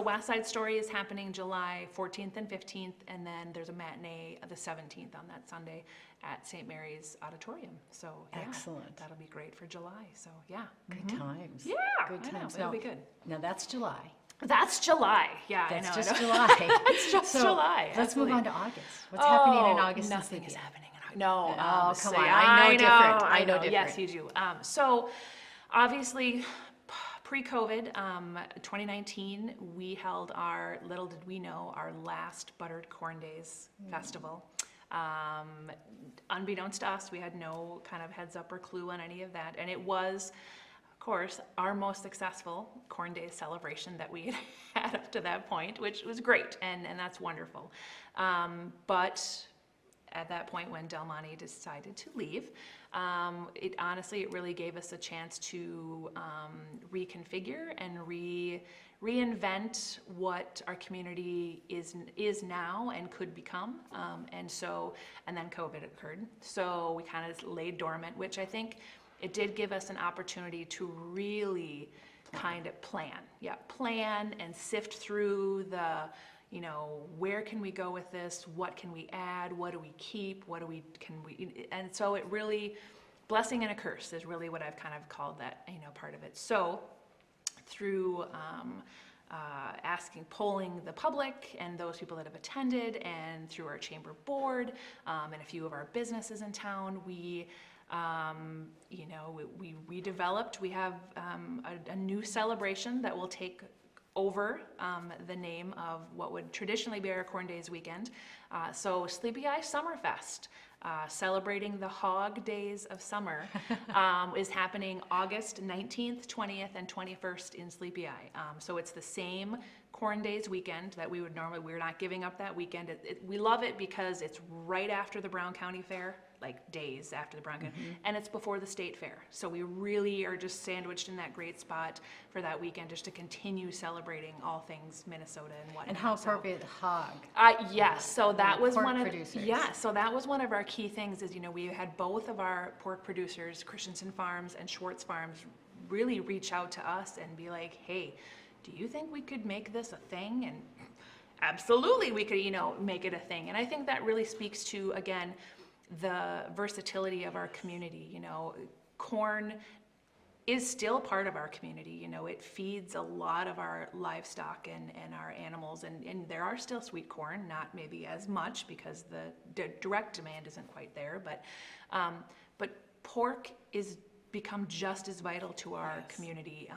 West Side Story is happening July 14th and 15th, and then there's a matinee the 17th on that Sunday at St. Mary's Auditorium. So yeah, Excellent. that'll be great for July. So yeah. Good times. Yeah, Good I know, times. it'll Now- be good. Now that's July. That's July. Yeah, That's I know. just I know. July. That's just So, July. Let's move absolutely. on to August. What's happening in Oh, August in nothing Sleepy is Eye? happening in August. No. Oh, so come on. I know different. I know Yes, different. you do. So, obviously, pre-COVID, 2019, we held our, little did we know, our last Buttered Corn Days festival. Unbeknownst to us, we had no kind of heads up or clue on any of that. And it was, of course, our most successful Corn Days celebration that we had up to that point, which was great, and that's wonderful. But at that point when Del Monte decided to leave, it really gave us a chance to reconfigure and reinvent what our community is now and could become. And then COVID occurred. So we kind of laid dormant, which I think it did give us an opportunity to really kind of plan and sift through the you know, where can we go with this? What can we add? What do we keep? And so it really, blessing and a curse is really what I've kind of called that, you know, part of it. So through polling the public and those people that have attended, and through our chamber board and a few of our businesses in town, we developed, we have a new celebration that will take over the name of what would traditionally be our Corn Days weekend. So Sleepy Eye Summerfest, celebrating the hog days of summer, is happening August 19th, 20th, and 21st in Sleepy Eye. So it's the same Corn Days weekend that we would normally, we're not giving up that weekend. We love it because it's right after the Brown County Fair, like days after the Brown County, and it's before the state fair. So we really are just sandwiched in that great spot for that weekend, just to continue celebrating all things Minnesota and whatnot. And how appropriate, hog. Yes, so that was Pork one of producers. so that was one of our key things. Is, you know, we had both of our pork producers, Christensen Farms and Schwartz Farms, really reach out to us and be like, hey, do you think we could make this a thing? And absolutely, we could, you know, make it a thing. And I think that really speaks to, again, the versatility of our community. You know, corn is still part of our community. You know, it feeds a lot of our livestock and our animals, and there are still sweet corn, not maybe as much because the direct demand isn't quite there, but pork is become just as vital to our community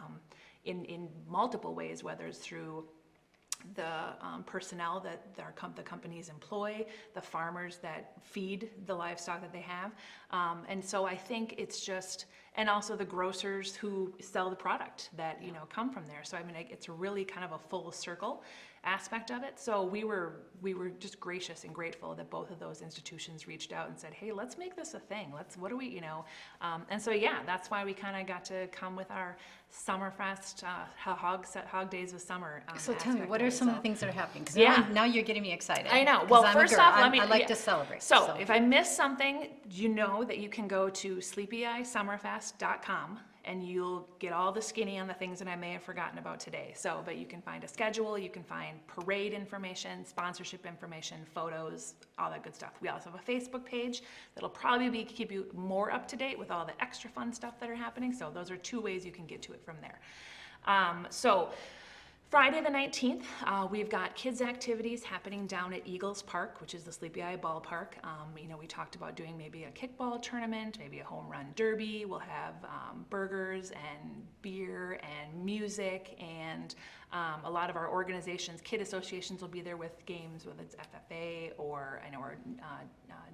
in multiple ways, whether it's through the personnel that the companies employ, the farmers that feed the livestock that they have. And so I think it's just, and also the grocers who sell the product that, you know, come from there. So I mean, it's really kind of a full circle aspect of it. So we were just gracious and grateful that both of those institutions reached out and said, hey, let's make this a thing. What do we, you know? And so, yeah, that's why we kind of got to come with our Summerfest, Hog Days of Summer. So tell me, what are some of the things that are happening? Because now you're getting me excited. I know. 'Cause Well, I'm a first girl. off, I like to celebrate. So if I miss something, you know that you can go to sleepyeyesummerfest.com and you'll get all the skinny on the things that I may have forgotten about today. So, but you can find a schedule, you can find parade information, sponsorship information, photos, all that good stuff. We also have a Facebook page that'll probably keep you more up to date with all the extra fun stuff that are happening. So those are two ways you can get to it from there. So Friday the 19th, we've got kids' activities happening down at Eagles Park, which is the Sleepy Eye Ballpark. You know, we talked about doing maybe a kickball tournament, maybe a home run derby. We'll have burgers and beer and music, and a lot of our organizations, kid associations will be there with games, whether it's FFA or I know our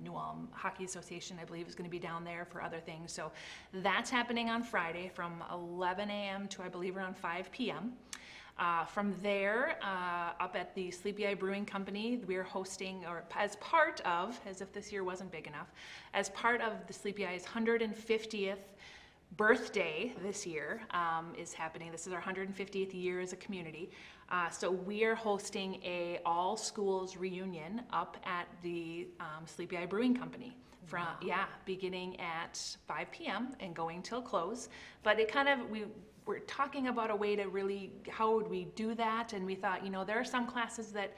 New Ulm Hockey Association, I believe, is going to be down there for other things. So that's happening on Friday from 11 a.m. to, I believe, around 5 p.m. From there, up at the Sleepy Eye Brewing Company, we're hosting, or as part of, as if this year wasn't big enough, as part of the Sleepy Eye's 150th birthday this year is happening. This is our 150th year as a community. So we are hosting a all schools reunion up at the Sleepy Eye Brewing Company. Beginning at 5 p.m. and going till close. But it kind of, we're talking about a way to really, how would we do that? And we thought, you know, there are some classes that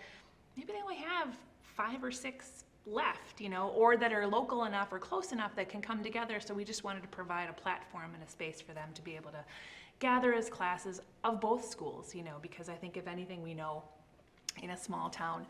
maybe they only have 5 or 6 left, you know, or that are local enough or close enough that can come together. So we just wanted to provide a platform and a space for them to be able to gather as classes of both schools, you know, because I think if anything we know in a small town,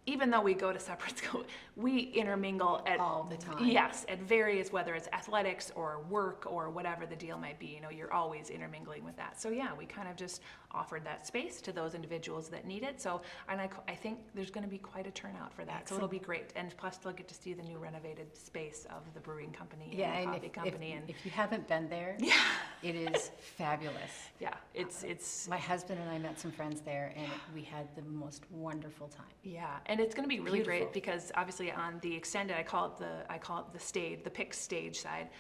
even though we go to separate schools, we intermingle at all the time. Yes, at various, whether it's athletics or work or whatever the deal might be, you know, you're always intermingling with that. So yeah, we kind of just offered that space to those individuals that need it. So, and I think there's going to be quite a turnout for that. Excellent. So it'll be great. And plus they'll get to see the new renovated space of the brewing company and the coffee company. If you haven't been there, it is fabulous. Yeah, it's my husband and I met some friends there, and we had the most wonderful time. Yeah, and it's going to be really Beautiful. great because obviously on the extended, I call it the stage, the PIX stage side.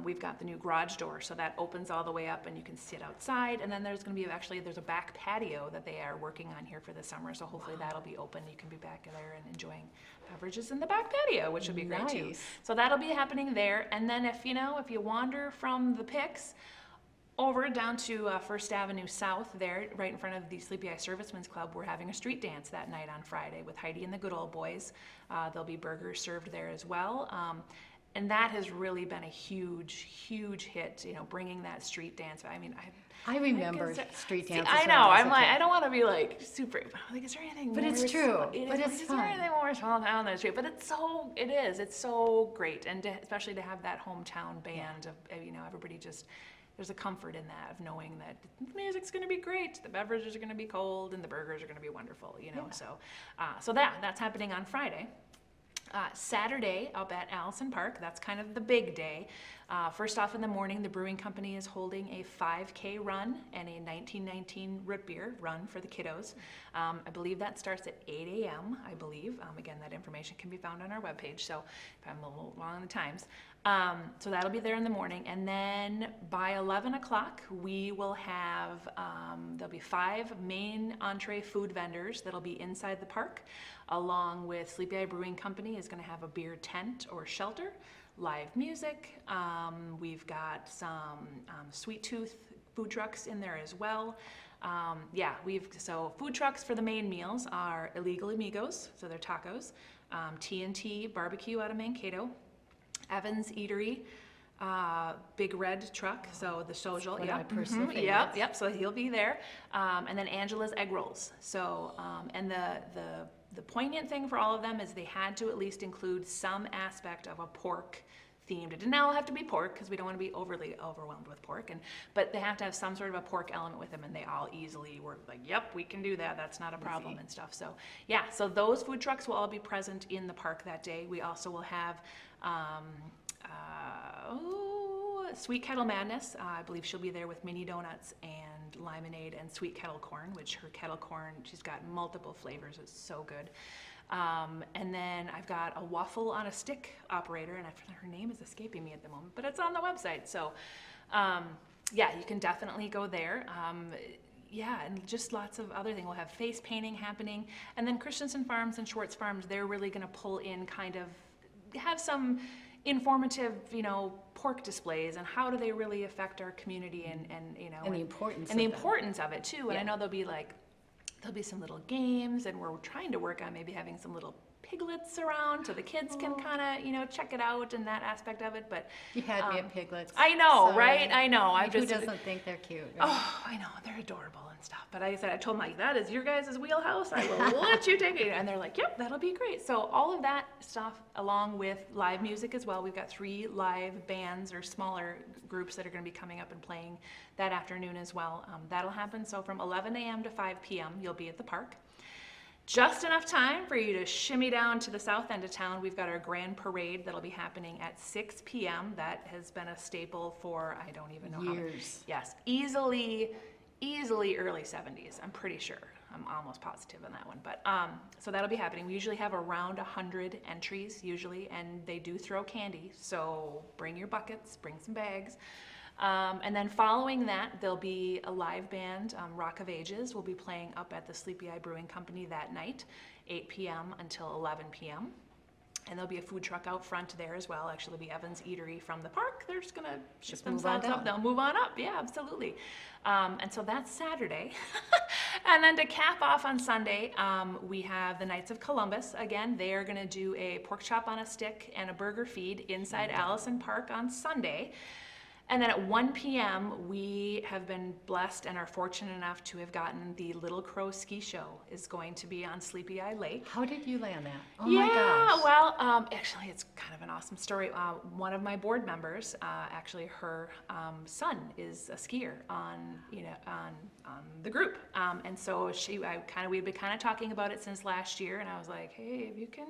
We've got the new garage door, so that opens all the way up, and you can sit outside. And then there's going to be there's a back patio that they are working on here for the summer, so hopefully that'll be open. You can be back there and enjoying beverages in the back patio, which would be great too. Nice. So that'll be happening there. And then if you wander from the PIX over down to First Avenue South there, right in front of the Sleepy Eye Servicemen's Club, we're having a street dance that night on Friday with Heidi and the Good Old Boys. There'll be burgers served there as well. And that has really been a huge, huge hit, you know, bringing that street dance. I mean, I remember street dances. I when know. was I'm a like, kid. I don't want to be like super. Like, is there anything? But more it's true. But it's Is fun. there anything more small town than the street? But it's so. It is. It's so great, and especially to have that hometown band of, you know, everybody just. There's a comfort in that of knowing that the music's going to be great, the beverages are going to be cold, and the burgers are going to be wonderful. You know, so that's happening on Friday. Saturday up at Allison Park, that's kind of the big day. First off in the morning, the brewing company is holding a 5K run and a 1919 root beer run for the kiddos. I believe that starts at 8 a.m., I believe. Again, that information can be found on our webpage, so if I'm a little wrong on the times. So that'll be there in the morning. And then by 11 o'clock, we will have, there'll be 5 main entree food vendors that'll be inside the park, along with Sleepy Eye Brewing Company is going to have a beer tent or shelter, live music. We've got some Sweet Tooth food trucks in there as well. So food trucks for the main meals are Illegal Amigos, so they're tacos, T&T Barbecue out of Mankato, Evans Eatery, Big Red Truck, so the social, One of my personal yep, so he'll be there, and then Angela's Egg Rolls. So, and the poignant thing for all of them is they had to at least include some aspect of a pork themed. It didn't all have to be pork because we don't want to be overly overwhelmed with pork, but they have to have some sort of a pork element with them, and they all easily were like, yep, we can do that, that's not a problem and stuff. So yeah, so those food trucks will all be present in the park that day. We also will have Sweet Kettle Madness. I believe she'll be there with mini donuts and limonade and sweet kettle corn, which her kettle corn, she's got multiple flavors, it's so good. And then I've got a waffle on a stick operator, and her name is escaping me at the moment, but it's on the website. So, yeah, you can definitely go there. And just lots of other things. We'll have face painting happening. And then Christensen Farms and Schwartz Farms, they're really going to pull in have some informative, you know, pork displays and how do they really affect our community and you know. And the importance and the of them. importance of it too. And Yeah. I know there'll be some little games, and we're trying to work on maybe having some little piglets around so the kids can kind of, you know, check it out and that aspect of it. But You had me at piglets. I know, Sorry. right? I know. Who doesn't think they're cute? Right? Oh, I know, they're adorable and stuff. But like I said, I told them, like, that is your guys' wheelhouse. I will let you take it. And they're like, yep, that'll be great. So all of that stuff, along with live music as well. We've got 3 live bands or smaller groups that are going to be coming up and playing that afternoon as well. That'll happen. So from 11 a.m. to 5 p.m., you'll be at the park. Just enough time for you to shimmy down to the south end of town. We've got our grand parade that'll be happening at 6 p.m. That has been a staple for, I don't even know how many. Years. Yes, easily early 70s, I'm pretty sure. I'm almost positive on that one. But so that'll be happening. We usually have around 100 entries usually, and they do throw candy. So bring your buckets, bring some bags. And then following that, there'll be a live band, Rock of Ages, will be playing up at the Sleepy Eye Brewing Company that night, 8 p.m. until 11 p.m. And there'll be a food truck out front there as well. Actually, there'll be Evans Eatery from the park. They're just going to ship move on themselves up. down. They'll move on up. Yeah, absolutely. And so that's Saturday. And then to cap off on Sunday, we have the Knights of Columbus. Again, they are going to do a pork chop on a stick and a burger feed inside Allison Park on Sunday. And then at 1 p.m., we have been blessed and are fortunate enough to have gotten the Little Crow Ski Show is going to be on Sleepy Eye Lake. How did you land that? Oh Yeah, my gosh. well, actually, it's kind of an awesome story. One of my board members, actually, her son is a skier on the group, and so we'd been kind of talking about it since last year, and I was like, hey, if you can,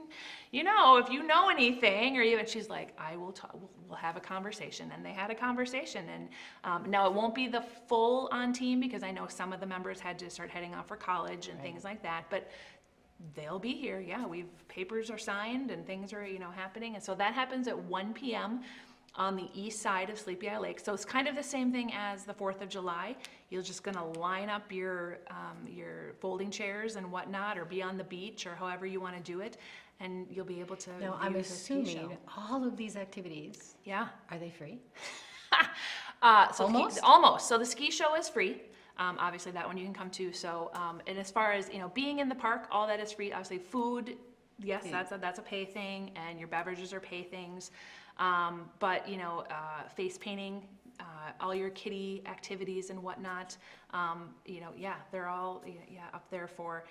if you know anything, or even she's like, I will talk. We'll have a conversation, and they had a conversation, and now it won't be the full on team because I know some of the members had to start heading off for college and things like that, but they'll be here. Yeah, papers are signed and things are, happening. And so that happens at 1 p.m. on the east side of Sleepy Eye Lake. So it's kind of the same thing as the 4th of July. You're just gonna line up your folding chairs and whatnot, or be on the beach, or however you wanna do it, and you'll be able to Now, view I'm the ski show. assuming all of these activities, Yeah. are they free? Almost? Almost. So the ski show is free. Obviously, that one you can come to. So, and as far as being in the park, all that is free. Obviously, food, yes, that's a pay thing, and your beverages are pay things. But face painting, all your kiddie activities and whatnot, they're all up there for.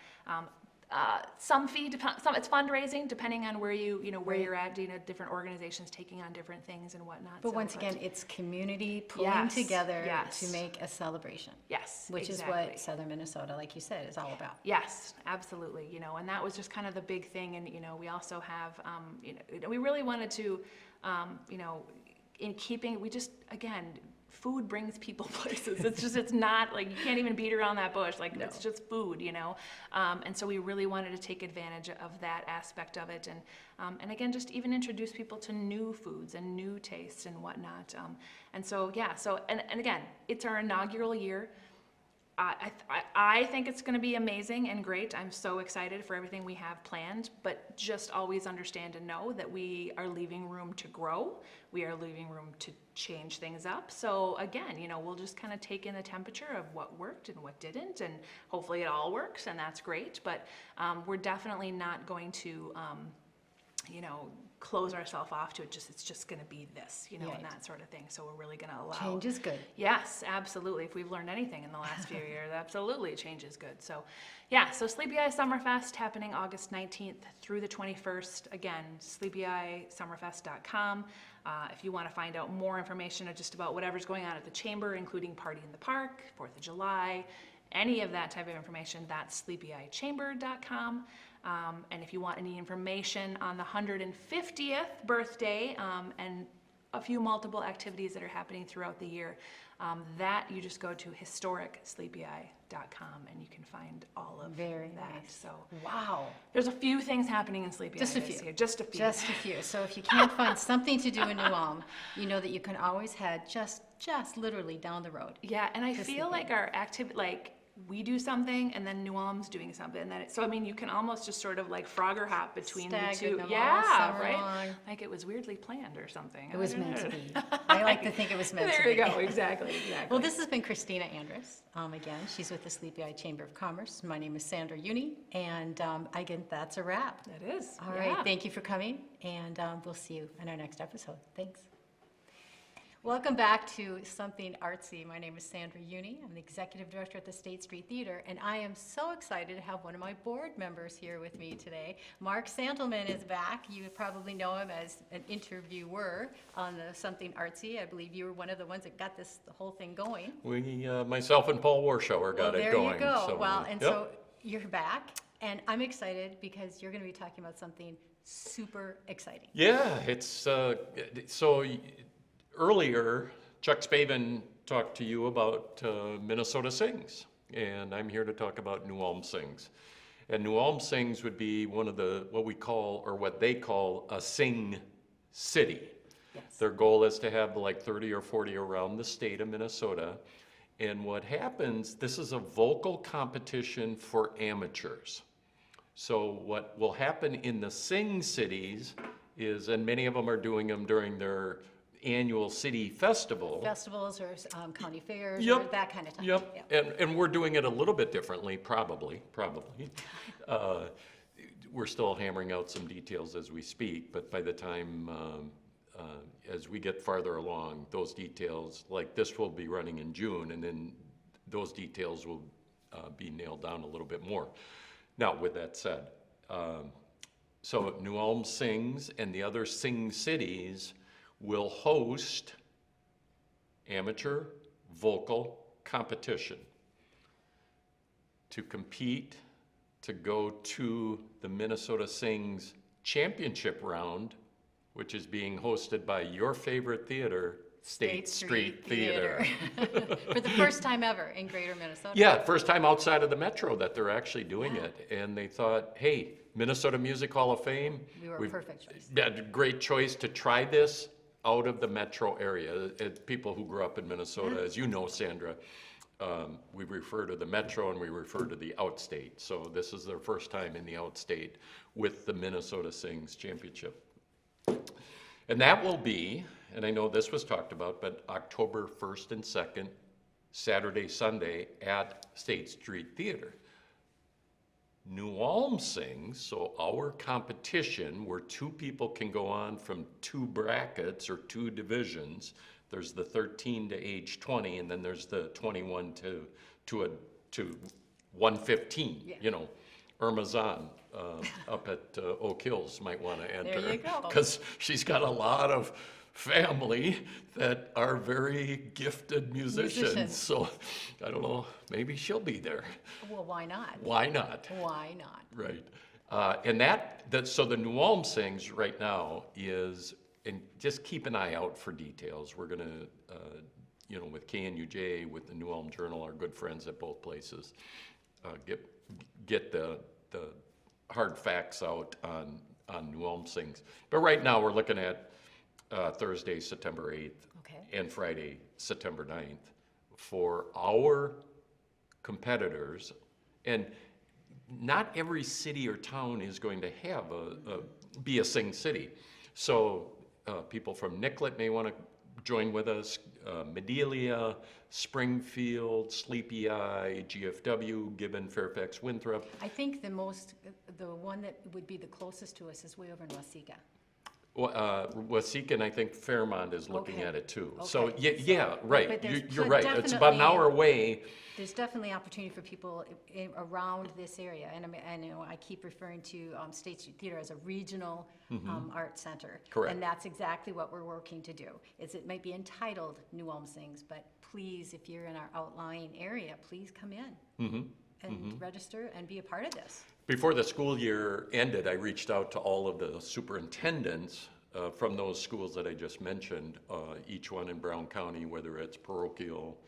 Some fee, some it's fundraising depending on where where you're at. Different organizations taking on different things and whatnot. But once again, it's community pulling Yes, together yes. to make a celebration. Yes, Which exactly. is what Southern Minnesota, like you said, is all about. Yes, absolutely. And that was just kind of the big thing. And we also have, we really wanted to, in keeping, food brings people places. It's not like, you can't even beat around that bush. Like, it's just food, and so we really wanted to take advantage of that aspect of it. And again, just even introduce people to new foods and new tastes and whatnot. And so again, it's our inaugural year. I think it's going to be amazing and great. I'm so excited for everything we have planned, but just always understand and know that we are leaving room to grow. We are leaving room to change things up. So again, we'll just kind of take in the temperature of what worked and what didn't, and hopefully it all works, and that's great. But we're definitely not going to, close ourselves off to it. It's just going to be this, Right. and that sort of thing. So we're really going to allow. Change is good. Yes, absolutely. If we've learned anything in the last few years, absolutely, change is good. So, yeah, so Sleepy Eye Summerfest happening August 19th through the 21st. Again, sleepyeyesummerfest.com. If you want to find out more information just about whatever's going on at the Chamber, including Party in the Park, 4th of July, any of that type of information, that's sleepyeyechamber.com. And if you want any information on the 150th birthday and a few multiple activities that are happening throughout the year, that you just go to historicsleepyeye.com and you can find all of Very that. nice. So Wow. there's a few things happening in Sleepy Just Eye a this few. year. Just a few. Just a few. So if you can't find something to do in New Ulm, you know that you can always head just literally down the road. Yeah, and I Just feel the like our activity, like we do something and then New Ulm's doing something, and then you can almost just sort of like Frogger hop between Stagger the two. them all Yeah, summer right. long. Like it was weirdly planned or something. It was meant to be. I like to think it was meant to be. There you go. Exactly. Well, this has been Christina Andrus. Again, she's with the Sleepy Eye Chamber of Commerce. My name is Sandra Uni, and again, that's a wrap. It is. All right, thank you for coming, and we'll see you in our next episode. Thanks. Welcome back to Something Artsy. My name is Sandra Uni. I'm the Executive Director at the State Street Theater, and I am so excited to have one of my board members here with me today. Mark Santelman is back. You probably know him as an interviewer on the Something Artsy. I believe you were one of the ones that got the whole thing going. Myself and Paul Warschauer got it going. There you go. So, Well, and yep. so you're back, and I'm excited because you're going to be talking about something super exciting. Yeah, it's so earlier Chuck Spavin talked to you about Minnesota Sings, and I'm here to talk about New Ulm Sings. And New Ulm Sings would be one of the what they call a sing city. Yes. Their goal is to have like 30 or 40 around the state of Minnesota. And what happens, this is a vocal competition for amateurs. So what will happen in the sing cities is, and many of them are doing them during their annual city festival. Festivals or county fairs, Yep. or that kind of time. Yep, and we're doing it a little bit differently, probably. We're still hammering out some details as we speak, but by the time, as we get farther along, those details, like this will be running in June, and then those details will be nailed down a little bit more. Now, with that said, so New Ulm Sings and the other Sing cities will host amateur vocal competition to compete to go to the Minnesota Sings Championship round, which is being hosted by your favorite theater, State Street Theater. For the first time ever in Greater Minnesota. Yeah, first time outside of the metro that they're actually doing it. And they thought, hey, Minnesota Music Hall of Fame. We were a perfect choice. Yeah, great choice to try this out of the metro area. People who grew up in Minnesota, as you know, Sandra, we refer to the metro and we refer to the outstate. So this is their first time in the outstate with the Minnesota Sings Championship. And that will be, and I know this was talked about, but October 1st and 2nd, Saturday, Sunday at State Street Theater. New Ulm sings, so our competition where two people can go on from two brackets or two divisions. There's the 13 to age 20, and then there's the 21 to 115. Yeah. You know, Irma Zahn up at Oak Hills might want to enter. There you go. Because she's got a lot of family that are very gifted musicians. So I don't know, maybe she'll be there. Well, why not? Why not? Why not? Right. And so the New Ulm Sings right now is, and just keep an eye out for details. We're gonna, with KNUJ, with the New Ulm Journal, our good friends at both places, get the hard facts out on New Ulm Sings. But right now, we're looking at Thursday, September 8th, Okay. and Friday, September 9th, for our competitors. And not every city or town is going to have be a Sing City. So people from Nicollet may want to join with us, Medelia, Springfield, Sleepy Eye, GFW, Gibbon, Fairfax, Winthrop. I think the one that would be the closest to us is way over in Waseca. Waseca, and I think Fairmont is looking Okay. at it too. So, Okay. yeah, right, But there's you're right, it's about an definitely- hour away. There's definitely opportunity for people around this area, and I know I keep referring to State Street Theater as a regional art center. Correct. And that's exactly what we're working to do. It might be entitled New Ulm Sings, but please, if you're in our outlying area, please come in and register and be a part of this. Before the school year ended, I reached out to all of the superintendents from those schools that I just mentioned, each one in Brown County, whether it's parochial,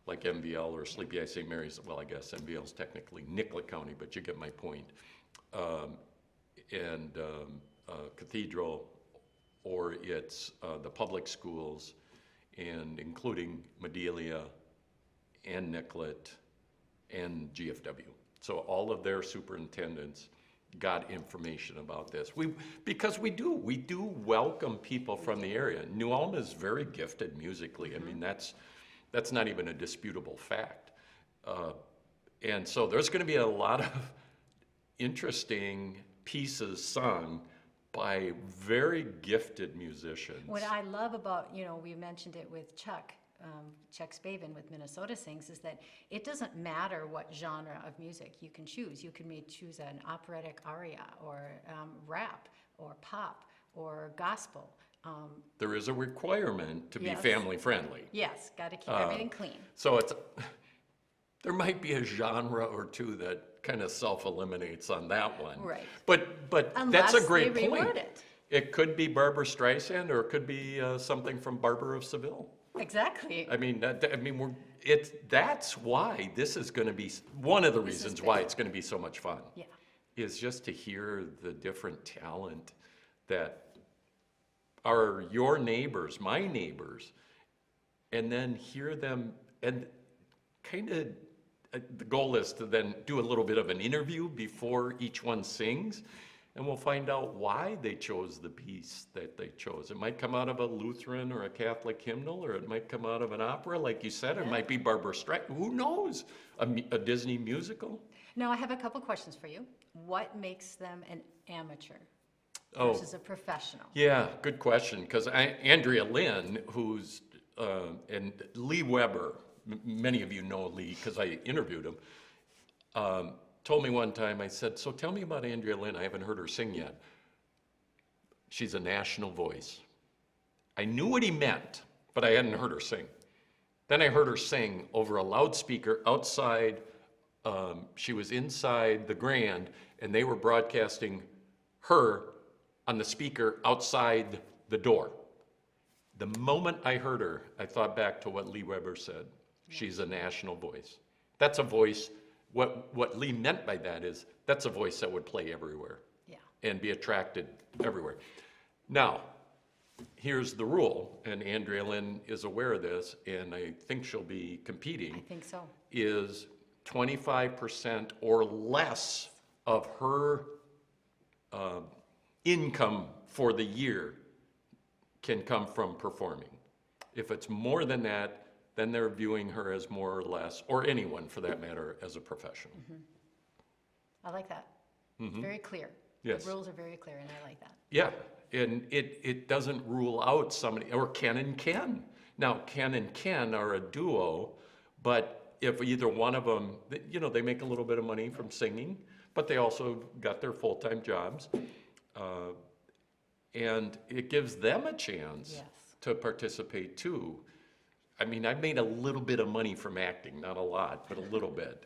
like MVL or Sleepy Eye St. Mary's. Well, I guess MVL is technically Nicollet County, but you get my point. And Cathedral, or it's the public schools, and including Medelia and Nicollet and GFW. So all of their superintendents got information about this. Because we do welcome people from the area. New Ulm is very gifted musically. I mean, that's not even a disputable fact. And so there's going to be a lot of interesting pieces sung by very gifted musicians. What I love about, we mentioned it with Chuck Spavin with Minnesota Sings, is that it doesn't matter what genre of music you can choose. You can choose an operatic aria, or rap, or pop, or gospel. There is a requirement to be Yes. family friendly. Yes, got to keep everything clean. So there might be a genre or two that kind of self-eliminates on that one. Right. But that's a Unless great they reword point. it. It could be Barbara Streisand, or it could be something from Barber of Seville. Exactly. I mean, that's why this is going to be one of the reasons why it's going to be so much fun. Yeah. Is just to hear the different talent that are your neighbors, my neighbors, and then hear them, and kind of the goal is to then do a little bit of an interview before each one sings, and we'll find out why they chose the piece that they chose. It might come out of a Lutheran or a Catholic hymnal, or it might come out of an opera, like you said. It might be Barbara Streisand. Who knows? A Disney musical. Now, I have a couple questions for you. What makes them an amateur Oh. versus a professional? Yeah, good question, because Andrea Lynn, who's, and Lee Weber, many of you know Lee because I interviewed him, told me one time, I said, so tell me about Andrea Lynn, I haven't heard her sing yet. She's a national voice. I knew what he meant, but I hadn't heard her sing. Then I heard her sing over a loudspeaker outside. She was inside the Grand, and they were broadcasting her on the speaker outside the door. The moment I heard her, I thought back to what Lee Weber said. She's a national voice. That's a voice, what Lee meant by that is, that's a voice that would play everywhere. Yeah. And be attracted everywhere. Now, here's the rule, and Andrea Lynn is aware of this, and I think she'll be competing. I think so. Is 25% or less of her income for the year can come from performing. If it's more than that, then they're viewing her as more or less, or anyone for that matter, as a professional. I like that. It's very clear. Yes. The rules are very clear, and I like that. Yeah, and it doesn't rule out somebody, or Ken and Ken. Now, Ken and Ken are a duo, but if either one of them, you know, they make a little bit of money from singing, but they also got their full-time jobs. And it gives them a chance Yes. to participate too. I mean, I've made a little bit of money from acting, not a lot, but a little bit.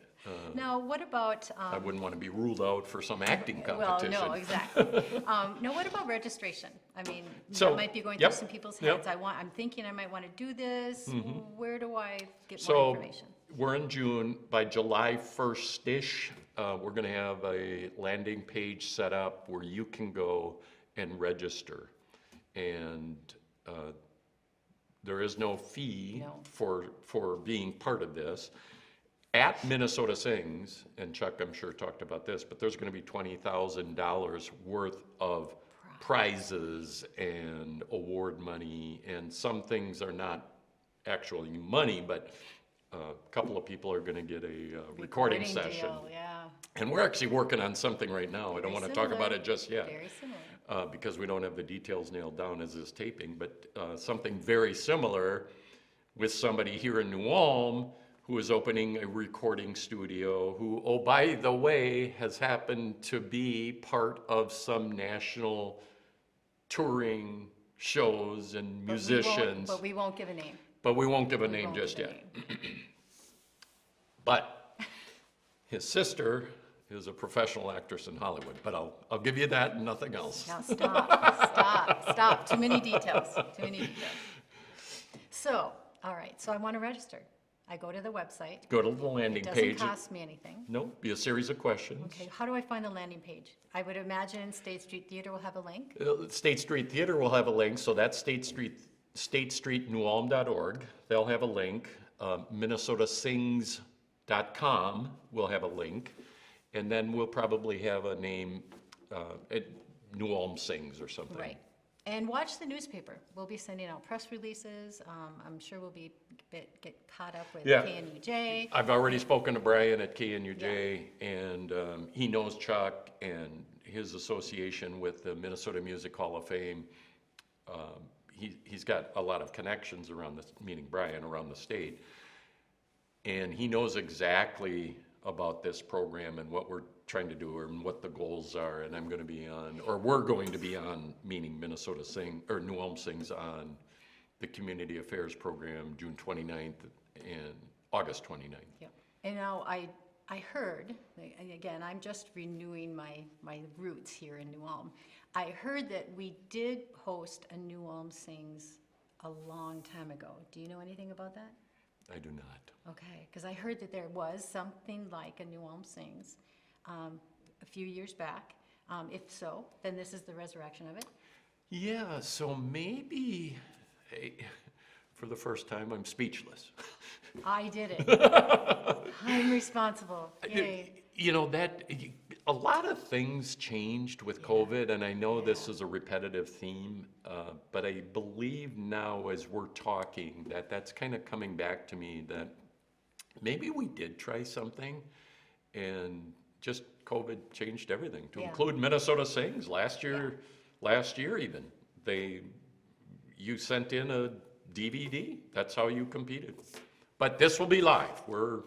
Now, what about, I wouldn't want to be ruled out for some acting well, competition. no, exactly. Now, what about registration? I mean, So, that might be going yep, through some people's yep. heads. I'm thinking I might want to do this. Where do I get more So, information? we're in June. By July 1st-ish, we're going to have a landing page set up where you can go and register. And there is no fee No. for being part of this. At Minnesota Sings, and Chuck, I'm sure, talked about this, but there's going to be $20,000 worth of prizes and award money, and some things are not actually money, but a couple of people are going to get a recording session. Deal, yeah. And we're actually working on something right now. I don't want to talk about similar. it just yet. Very similar. Because we don't have the details nailed down as this taping, but something very similar with somebody here in New Ulm who is opening a recording studio, who, oh, by the way, has happened to be part of some national touring shows and musicians. But we won't give a name. But we won't give a We name won't just give a yet. name. But his sister is a professional actress in Hollywood, but I'll give you that and nothing else. Now, stop. Too many details. So, all right, so I want to register. I go to the website. Go to the landing It page. doesn't cost me anything. Nope, be a series of questions. Okay, how do I find the landing page? I would imagine State Street Theater will have a link. State Street Theater will have a link, so that's statestreetnewulm.org. They'll have a link. MinnesotaSings.com will have a link. And then we'll probably have a name at New Ulm Sings or something. Right. And watch the newspaper. We'll be sending out press releases. I'm sure we'll get caught up with Yeah. KNUJ. I've already spoken to Brian at KNUJ, and he knows Chuck and his association with the Minnesota Music Hall of Fame. He's got a lot of connections around this, meaning Brian, around the state. And he knows exactly about this program and what we're trying to do and what the goals are. And I'm going to be on, or we're going to be on, meaning Minnesota Sing, or New Ulm Sings, on the Community Affairs Program, June 29th and August 29th. Yeah. And now I heard, and again, I'm just renewing my roots here in New Ulm. I heard that we did host a New Ulm Sings a long time ago. Do you know anything about that? I do not. Okay, because I heard that there was something like a New Ulm Sings a few years back. If so, then this is the resurrection of it. Yeah, so maybe, for the first time, I'm speechless. I did it. I'm responsible. Yay. You know, a lot of things changed with COVID, and I know this is a repetitive theme, but I believe now as we're talking that's kind of coming back to me that maybe we did try something, and just COVID changed everything, to Yeah. include Minnesota Sings last year even. You sent in a DVD, that's how you competed. But this will be live. We're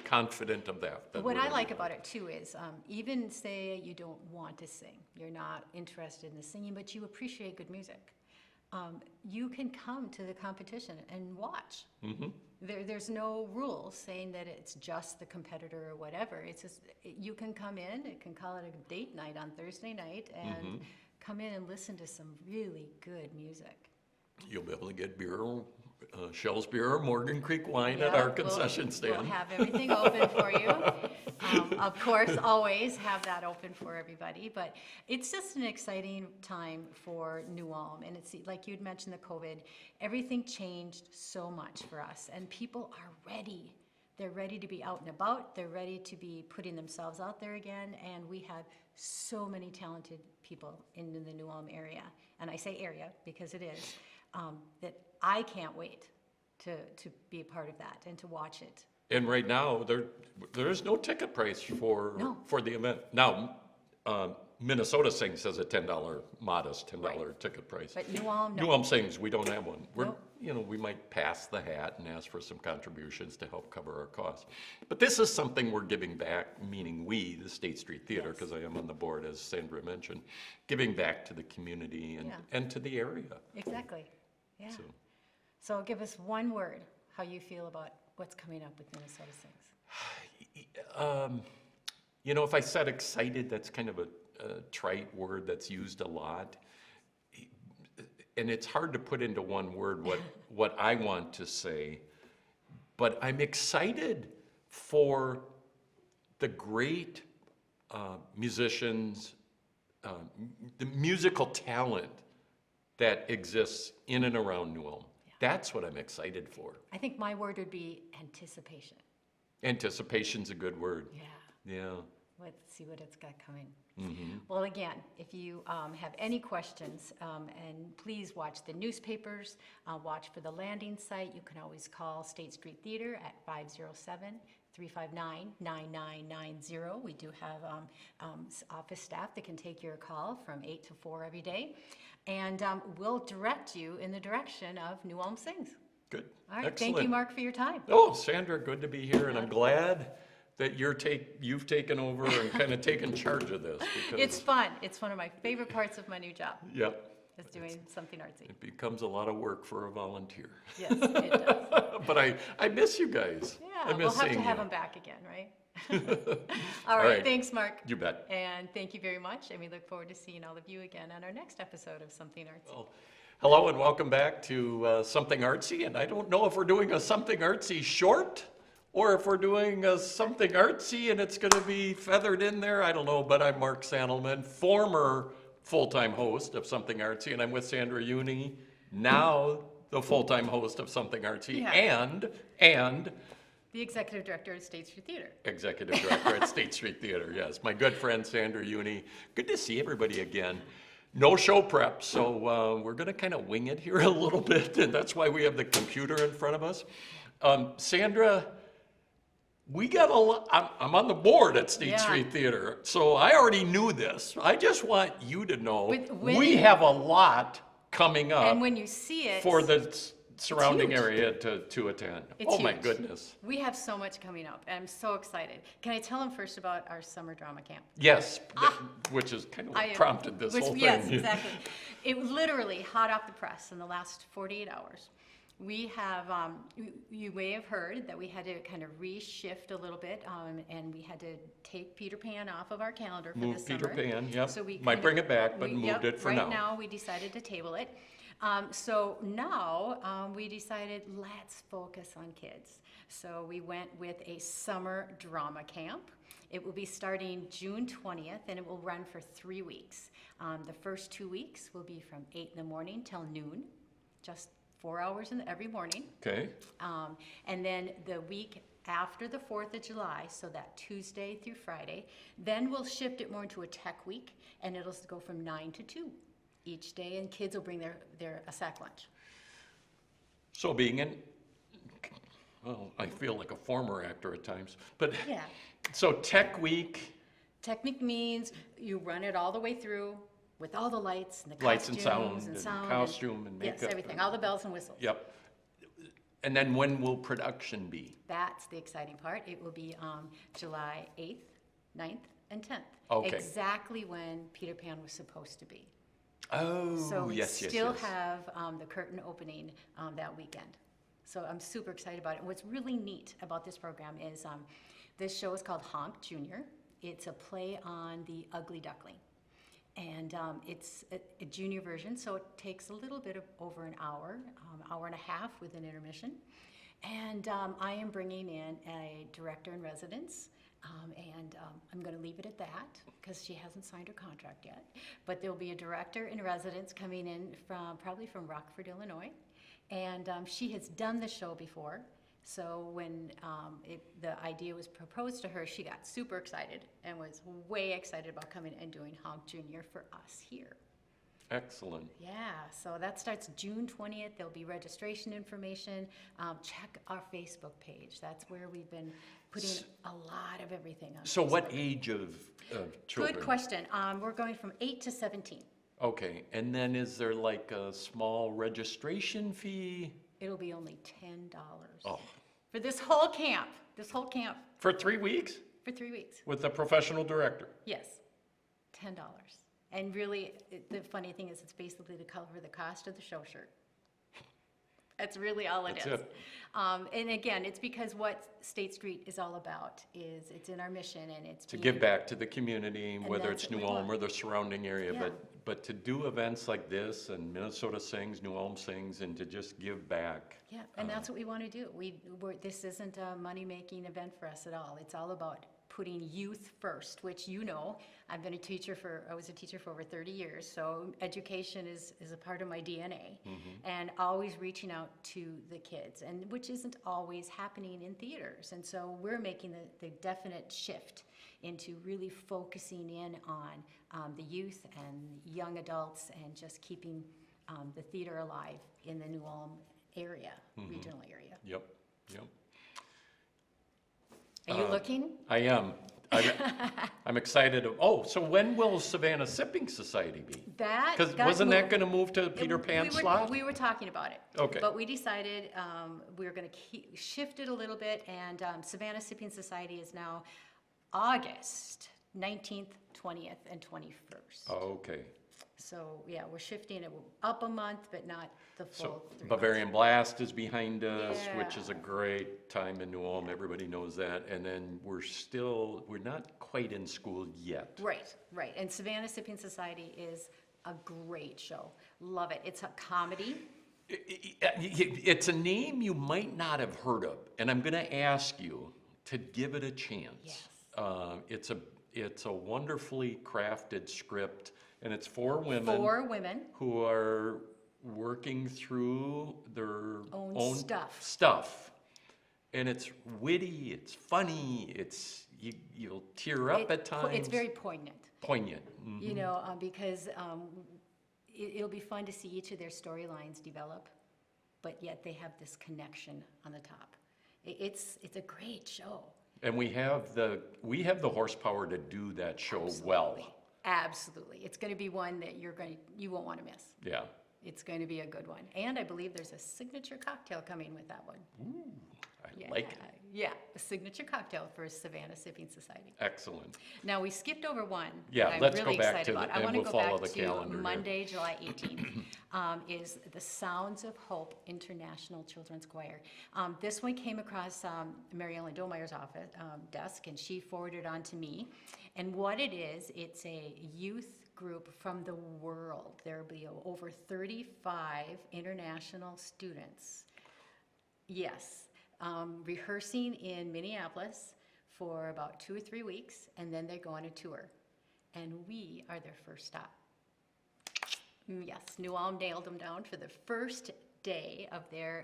confident of that. What I like about it too is, even say you don't want to sing, you're not interested in the singing, but you appreciate good music. You can come to the competition and watch. Mm-hmm. There's no rules saying that it's just the competitor or whatever. It's just, you can come in, you can call it a date night on Thursday night, and come in and listen to some really good music. You'll be able to get beer, Shell's beer or Morgan Creek wine at Yeah, our concession stand. We'll have everything open for you. Of course, always have that open for everybody, but it's just an exciting time for New Ulm. And it's like you'd mentioned the COVID, everything changed so much for us, and people are ready. They're ready to be out and about. They're ready to be putting themselves out there again, and we have so many talented people in the New Ulm area. And I say area because it is. that I can't wait to be a part of that and to watch it. And right now, there is no ticket price for No. the event. Now, Minnesota Sings has a modest $10 Right. ticket price. But New Ulm, no. New Ulm Sings, we don't have one. Nope. We might pass the hat and ask for some contributions to help cover our costs. But this is something we're giving back, meaning we, the State Street Theater, Yes. because I am on the board, as Sandra mentioned, giving back to the community Yeah. and to the area. Exactly, yeah. So, So give us one word, how you feel about what's coming up with Minnesota Sings. if I said excited, that's kind of a trite word that's used a lot. And it's hard to put into one word what I want to say, but I'm excited for the great musicians, the musical talent that exists in and around New Ulm. That's what I'm excited for. I think my word would be anticipation. Anticipation's a good word. Yeah. Yeah. Let's see what it's got coming. Well, again, if you have any questions, and please watch the newspapers, watch for the landing site. You can always call State Street Theater at 507-359-9990. We do have office staff that can take your call from 8 to 4 every day. And we'll direct you in the direction of New Ulm Sings. Good. All right, Excellent. thank you, Mark, for your time. Oh, Sandra, good to be here, and I'm glad that you've taken over and kind of taken charge of this. Because, It's fun. It's one of my favorite parts of my new job, Yep, is doing something artsy. it becomes a lot of work for a volunteer. Yes, it does. But I miss you guys. Yeah, I we'll miss have to seeing have you. him back again, right? All right, right. thanks, Mark. You bet. And thank you very much, and we look forward to seeing all of you again on our next episode of Something Artsy. Well, hello and welcome back to Something Artsy, and I don't know if we're doing a Something Artsy short or if we're doing a Something Artsy and it's going to be feathered in there. I don't know, but I'm Mark Sandelman, former full-time host of Something Artsy, and I'm with Sandra Uni, now the full-time host of Something Artsy, Yeah. and The executive director of State Street Theater. executive director at State Street Theater. Yes, my good friend Sandra Uni. Good to see everybody again. No show prep, so we're going to kind of wing it here a little bit, and that's why we have the computer in front of us. Sandra, we got a lot. I'm on the board at State Yeah. Street Theater, so I already knew this. I just want you to know When we you- have a lot coming up And when you see it, for the surrounding huge. area to attend. It's Oh my huge. goodness. we have so much coming up, and I'm so excited. Can I tell them first about our summer drama camp? Yes, which is kind of what prompted this whole thing. Yes, exactly. It was literally hot off the press in the last 48 hours. We have, you may have heard that we had to kind of reshift a little bit, and we had to take Peter Pan off of our calendar for Move this summer. Peter Pan, yep. So we Might kind of- bring it back, but we- moved yep, it for right now. now, we decided to table it. So now, we decided, let's focus on kids. So we went with a summer drama camp. It will be starting June 20th, and it will run for 3 weeks. The first 2 weeks will be from 8 in the morning till noon, just 4 hours every morning. Okay, And then the week after the 4th of July, so that Tuesday through Friday, then we'll shift it more into a tech week, and it'll go from 9 to 2 each day, and kids will bring a sack lunch. so well, I feel like a former actor at times, but, Yeah. so Tech Week, Technique means you run it all the way through with all the lights and the Lights and costumes sound and sound costume and Yes, makeup everything, and- all the bells and whistles. yep. And then when will production be? That's the exciting part. It will be July 8th, 9th, and 10th. Okay. Exactly when Peter Pan was supposed to be. Oh, So we yes, yes, still yes. have the curtain opening that weekend. So I'm super excited about it. And what's really neat about this program is this show is called Honk Junior. It's a play on the Ugly Duckling. And it's a junior version, so it takes a little bit of over an hour, hour and a half with an intermission. And I am bringing in a director in residence, and I'm going to leave it at that because she hasn't signed her contract yet. But there'll be a director in residence coming in probably from Rockford, Illinois, and she has done the show before. So when the idea was proposed to her, she got super excited and was way excited about coming and doing Honk Junior for us here. Excellent. Yeah, so that starts June 20th. There'll be registration information. Check our Facebook page. That's where we've been putting a lot of everything on. So what Facebook. age of children? Good question. We're going from 8 to 17. Okay, and then is there like a small registration fee? It'll be only $10 Oh, for this whole camp. This whole camp for 3 weeks for 3 weeks. with a professional director? Yes, $10. And really, the funny thing is, it's basically to cover the cost of the show shirt. That's really all it is. That's it. And again, it's because what State Street is all about is it's in our mission, and it's To being- give back to the community, whether that's it's what New we Ulm want. or the surrounding area, Yeah. but to do events like this, and Minnesota Sings, New Ulm Sings, and to just give back. Yeah, and that's what we want to do. This isn't a money-making event for us at all. It's all about putting youth first, which I was a teacher for over 30 years, so education is a part of my DNA. And always reaching out to the kids, and which isn't always happening in theaters. And so we're making the definite shift into really focusing in on the youth and young adults, and just keeping the theater alive in the New Ulm area, regional area. Yep. Are you looking? I am. I'm excited. So when will Savannah Sipping Society be? Because wasn't that going to move to Peter Pan's slot? We were talking about it. Okay. But we decided we were going to shift it a little bit, and Savannah Sipping Society is now August 19th, 20th, and 21st. Okay. So, yeah, we're shifting it up a month, but not the full So 3 months. Bavarian Blast is behind us, which is a Yeah. great time in New Ulm. Everybody knows that. And then we're not quite in school yet. Right. And Savannah Sipping Society is a great show. Love it. It's a comedy. It's a name you might not have heard of, and I'm going to ask you to give it a chance. Yes. It's a wonderfully crafted script, and it's for women. 4 women. Who are working through their Own stuff. stuff. And it's witty, it's funny, you'll tear up at times. It's very poignant. Poignant. Because it'll be fun to see each of their storylines develop, but yet they have this connection on the top. It's a great show. And we have the horsepower to do that show well. Absolutely. It's going to be one that you won't want to miss. Yeah. It's going to be a good one. And I believe there's a signature cocktail coming with that one. I like it. Yeah, a signature cocktail for Savannah Sipping Society. Excellent. Now, we skipped over one. Yeah, that let's I'm go really back excited to about. the- I and want to we'll go follow back the to calendar here. Monday, July 18th, is the Sounds of Hope International Children's Choir. This one came across Mary Ellen Dohmeyer's office desk, and she forwarded it on to me. And what it is, it's a youth group from the world. There will be over 35 international students. Yes. Rehearsing in Minneapolis for about 2 or 3 weeks, and then they go on a tour. And we are their first stop. Yes, New Ulm nailed them down for the first day of their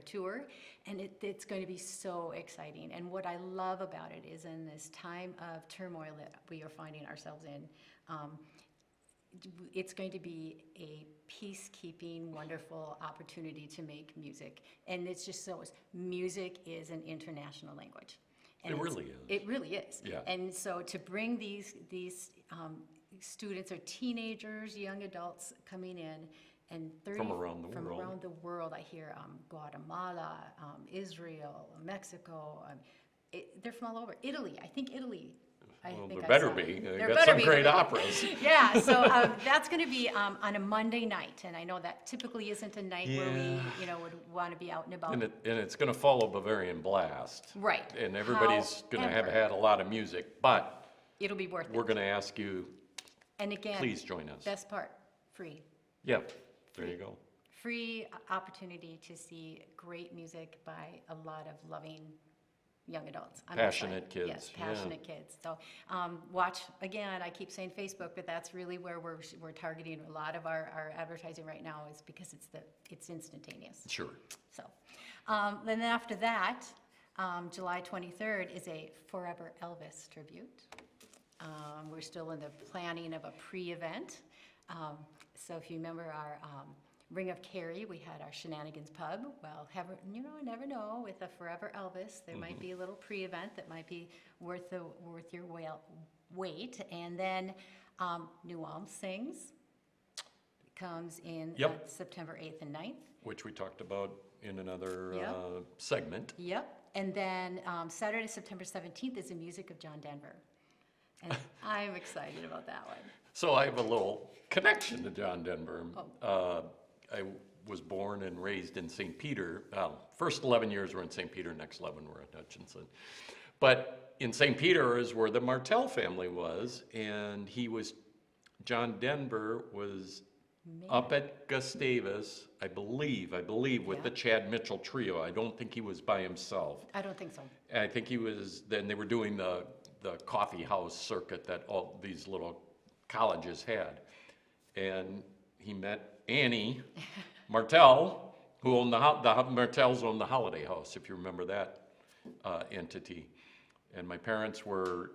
tour, and it's going to be so exciting. And what I love about it is, in this time of turmoil that we are finding ourselves in, it's going to be a peacekeeping, wonderful opportunity to make music. And it's just music is an international language. And It really is. It really is. Yeah. And so to bring these students or teenagers, young adults coming in, and From around the from world. around the world, I hear Guatemala, Israel, Mexico. They're from all over. Italy, I think Italy. Well, think there I better saw. be. They There got better some be. great operas. Yeah, so that's going to be on a Monday night, and I know that typically isn't a night where we, would want to be out and about. And it's going to follow Bavarian Blast. Right. And everybody's going to have However, had a lot of music, but it'll be worth we're it. going to ask you, And again, please join us. best part, free. Yeah, there you go. Free opportunity to see great music by a lot of loving young adults. I'm Passionate excited. kids, Yes, yeah. passionate kids. So watch, again, I keep saying Facebook, but that's really where we're targeting a lot of our advertising right now, is because it's instantaneous. Sure. So, then after that, July 23rd is a Forever Elvis tribute. We're still in the planning of a pre-event. So if you remember our Ring of Kerry, we had our Shenanigans Pub. Well, never know, with a Forever Elvis, there might be a little pre-event that might be worth your wait. And then New Ulm Sings comes in Yep. September 8th and 9th. Which we talked about in another Yep. segment. Yep. And then Saturday, September 17th is the music of John Denver. And I'm excited about that one. So I have a little connection to John Denver. I was born and raised in St. Peter. First 11 years were in St. Peter, next 11 were at Hutchinson. But in St. Peter is where the Martell family was, and John Denver was up at Gustavus, I believe, with the Chad Mitchell Trio. I don't think he was by himself. I don't think so. I think he was, then they were doing the coffee house circuit that all these little colleges had. And he met Annie Martell, who owned the Martells owned the Holiday House, if you remember that entity. And my parents were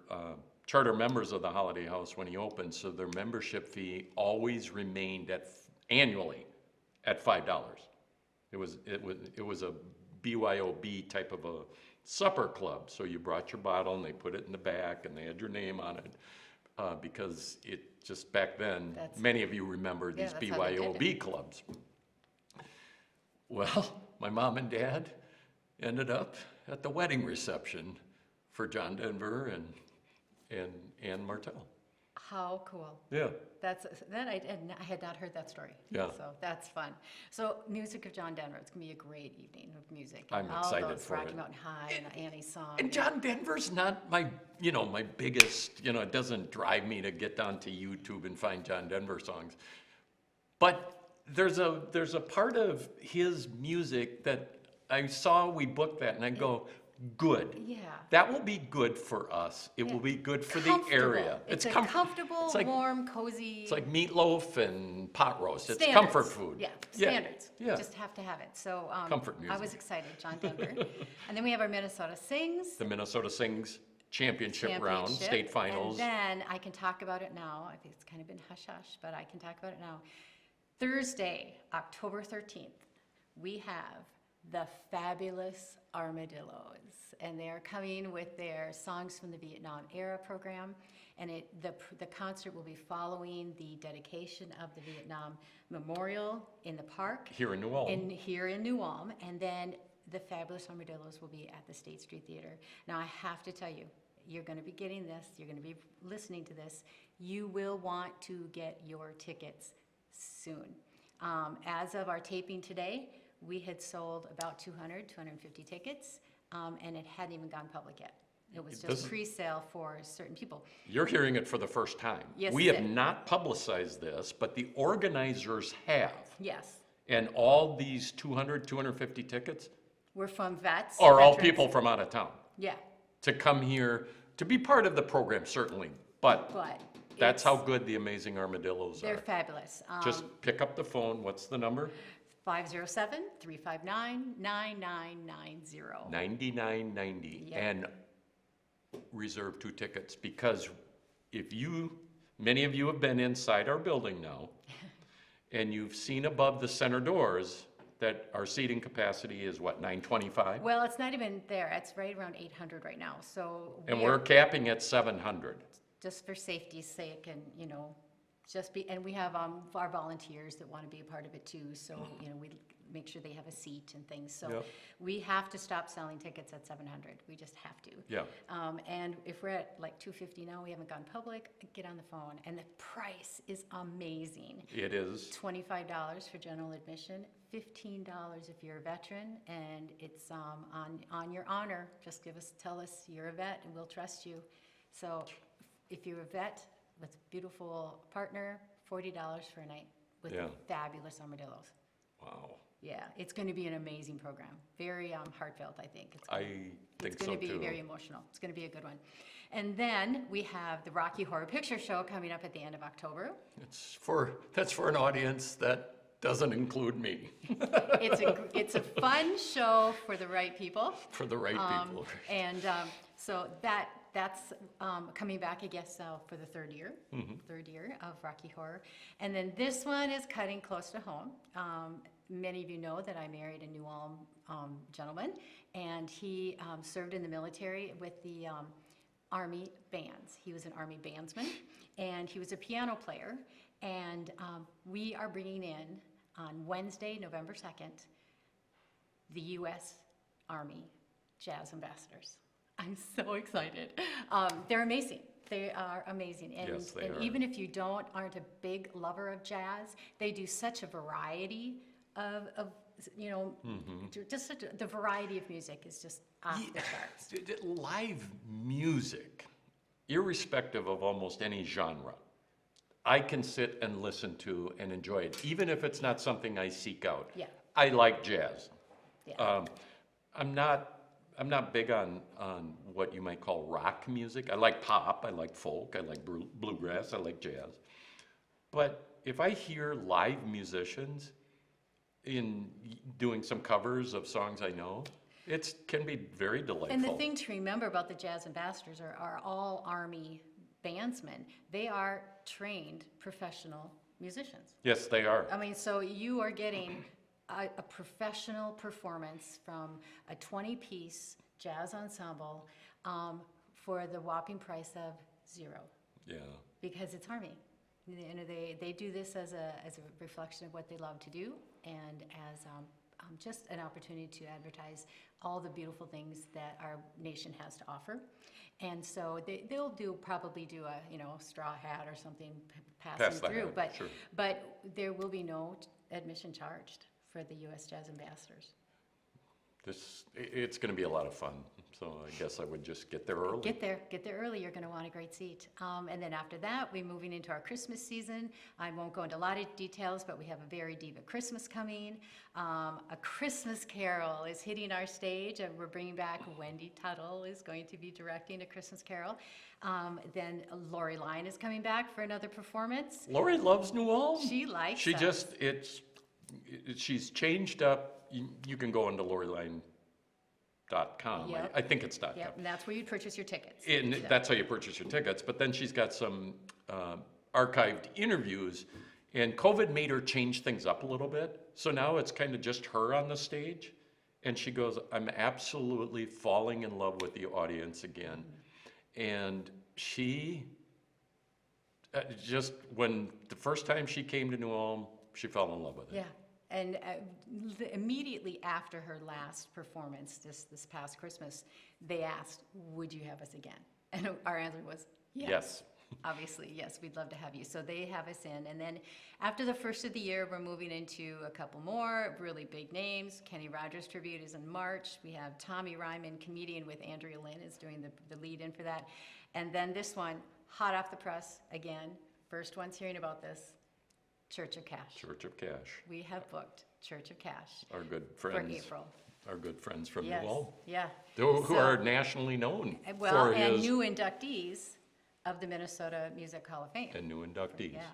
charter members of the Holiday House when he opened, so their membership fee always remained annually at $5. It was a BYOB type of a supper club. So you brought your bottle and they put it in the back and they had your name on it. Because it just back then, many of you remember these that's how they did BYOB clubs. Well, my mom and dad ended up at the wedding reception for John Denver and Ann Martell. How cool. Yeah. I had not heard that story. Yeah. So that's fun. So music of John Denver. It's gonna be a great evening of music. I'm all excited those for Rocky it. Mountain High and Annie's song. And John Denver's not my biggest, it doesn't drive me to get onto YouTube and find John Denver songs. But there's a part of his music that I saw, we booked that, and I go, good. Yeah. That will be good for us. It will be good for the area. It's a comf- comfortable, it's like, warm, cozy. It's like meatloaf and pot roast. It's standards. comfort food. Yeah, standards. Yeah. You just have to have it. So Comfort I was music. excited, John Denver. And then we have our Minnesota Sings. The Minnesota Sings championship round, Championship. state finals. And then I can talk about it now. I think it's kind of been hush-hush, but I can talk about it now. Thursday, October 13th, we have the fabulous Armadillos. And they are coming with their Songs from the Vietnam Era program. And the concert will be following the dedication of the Vietnam Memorial in the park. Here in New Ulm. Here in New Ulm. And then the fabulous Armadillos will be at the State Street Theater. Now, I have to tell you, you're going to be getting this. You're going to be listening to this. You will want to get your tickets soon. As of our taping today, we had sold about 250 tickets, and it hadn't even gone public yet. It was just pre-sale for certain people. You're hearing it for the first time. Yes, We have it- not publicized this, but the organizers have. Yes, And all these 250 tickets we're from vets. are all veterans. people from out of town Yeah, to come here to be part of the program, certainly. But but that's how it's- good the Amazing Armadillos they're are. fabulous. Just pick up the phone. What's the number? 507-359-9990. $99.90. Yep. And reserve 2 tickets, because many of you have been inside our building now, and you've seen above the center doors that our seating capacity is what, 925? Well, it's not even there. It's right around 800 right now. So And we we're are- capping at 700. just for safety's sake and, and we have our volunteers that want to be a part of it too. So, we make sure they have a seat and things. So Yep. we have to stop selling tickets at 700. We just have to. Yeah. And if we're at like 250 now, we haven't gone public, get on the phone. And the price is amazing. It is. $25 for general admission, $15 if you're a veteran, and it's on your honor. Just tell us you're a vet, and we'll trust you. So if you're a vet with a beautiful partner, $40 for a night with Yeah. fabulous Armadillos. Wow. Yeah, it's going to be an amazing program. Very heartfelt, I think. I think It's so going to be too. very emotional. It's going to be a good one. And then we have the Rocky Horror Picture Show coming up at the end of October. That's for an audience that doesn't include me, It's a fun show for the right people. for the right people. And so that that's coming back, I guess, for the third year of Rocky Horror. And then this one is cutting close to home. Many of you know that I married a New Ulm gentleman, and he served in the military with the Army bands. He was an Army bandsman, and he was a piano player. And we are bringing in, on Wednesday, November 2nd, the U.S. Army Jazz Ambassadors. I'm so excited. They're amazing. They are amazing. And, Yes, they and are. even if you aren't a big lover of jazz, they do such a variety of just the variety of music is just off the charts. Live music, irrespective of almost any genre, I can sit and listen to and enjoy it, even if it's not something I seek out. Yeah. I like jazz. Yeah. I'm not big on what you might call rock music. I like pop, I like folk, I like bluegrass, I like jazz. But if I hear live musicians in doing some covers of songs I know, it can be very delightful. And the thing to remember about the Jazz Ambassadors are all Army bandsmen. They are trained professional musicians. Yes, they are. I mean, so you are getting a professional performance from a 20-piece jazz ensemble for the whopping price of $0, Yeah. because it's Army. You know, they do this as a reflection of what they love to do, and as just an opportunity to advertise all the beautiful things that our nation has to offer. And so they'll probably do a straw hat or something passing Pass the through, hat, sure. but there will be no admission charged for the U.S. Jazz Ambassadors. It's going to be a lot of fun, so I guess I would just get there early. Get there early. You're going to want a great seat. And then after that, we're moving into our Christmas season. I won't go into a lot of details, but we have a very diva Christmas coming. A Christmas Carol is hitting our stage, and we're bringing back Wendy Tuttle is going to be directing a Christmas Carol. Then Lori Line is coming back for another performance. Lori loves New Ulm. She likes She us. just, she's changed up. You can go into loriline.com. Yep. I think it's .com. Yep, and that's where you purchase your tickets. And So- that's how you purchase your tickets. But then she's got some archived interviews, and COVID made her change things up a little bit. So now it's kind of just her on the stage. And she goes, I'm absolutely falling in love with the audience again. And she, just when the first time she came to New Ulm, she fell in love with it. Yeah, and immediately after her last performance, this past Christmas, they asked, would you have us again? And our answer was, yes. Obviously, yes, we'd love to have you. So they have us in. And then after the first of the year, we're moving into a couple more really big names. Kenny Rogers tribute is in March. We have Tommy Ryman, comedian with Andrea Lynn, is doing the lead in for that. And then this one, hot off the press, again, first one's hearing about this, Church of Cash. Church of Cash. We have booked Church of Cash Our good for friends. April. Our good friends from Yes, New Ulm. yeah. Who So- are nationally known Well, for and his new inductees of the Minnesota Music Hall of Fame. and new inductees. Yeah.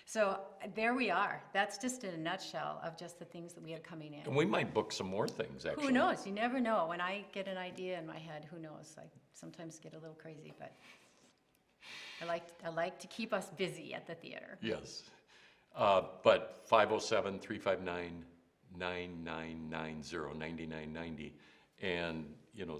So there we are. That's just in a nutshell of just the things that we have coming in. And we might book some more things, actually. Who knows? You never know. When I get an idea in my head, who knows? I sometimes get a little crazy, but I like to keep us busy at the theater. Yes. But 507-359-9990, and,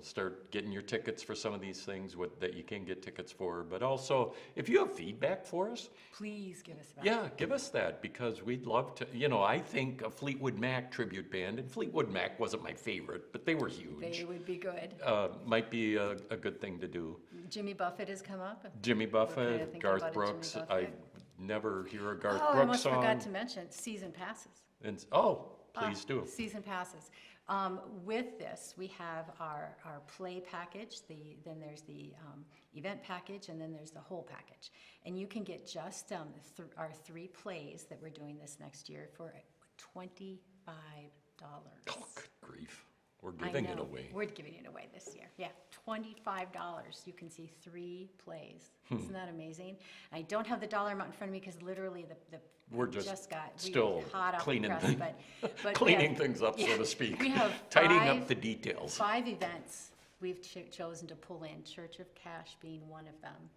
start getting your tickets for some of these things that you can get tickets for. But also, if you have feedback for us, Please give us back. yeah, give us that, because we'd love to, I think a Fleetwood Mac tribute band, and Fleetwood Mac wasn't my favorite, but they were huge. They would be good. Might be a good thing to do. Jimmy Buffett has come up. Jimmy Okay, Buffett, thinking Garth about a Jimmy Brooks, I Buffett. never hear a Garth Oh, I Brooks almost song. forgot to mention season passes. And, please do. Season passes. With this, we have our play package, then there's the event package, and then there's the whole package. And you can get just our 3 plays that we're doing this next year for $25. Oh, good grief. We're I giving it know. away. We're giving it away this year. Yeah, $25. You can see 3 plays. Hmm. Isn't that amazing? I don't have the dollar amount in front of me because literally We're we just got still hot off the cleaning press, things- but we Cleaning have- things up, so yeah, to speak. we have Tidying 5 up the details. 5 events we've chosen to pull in Church of Cash being one of them.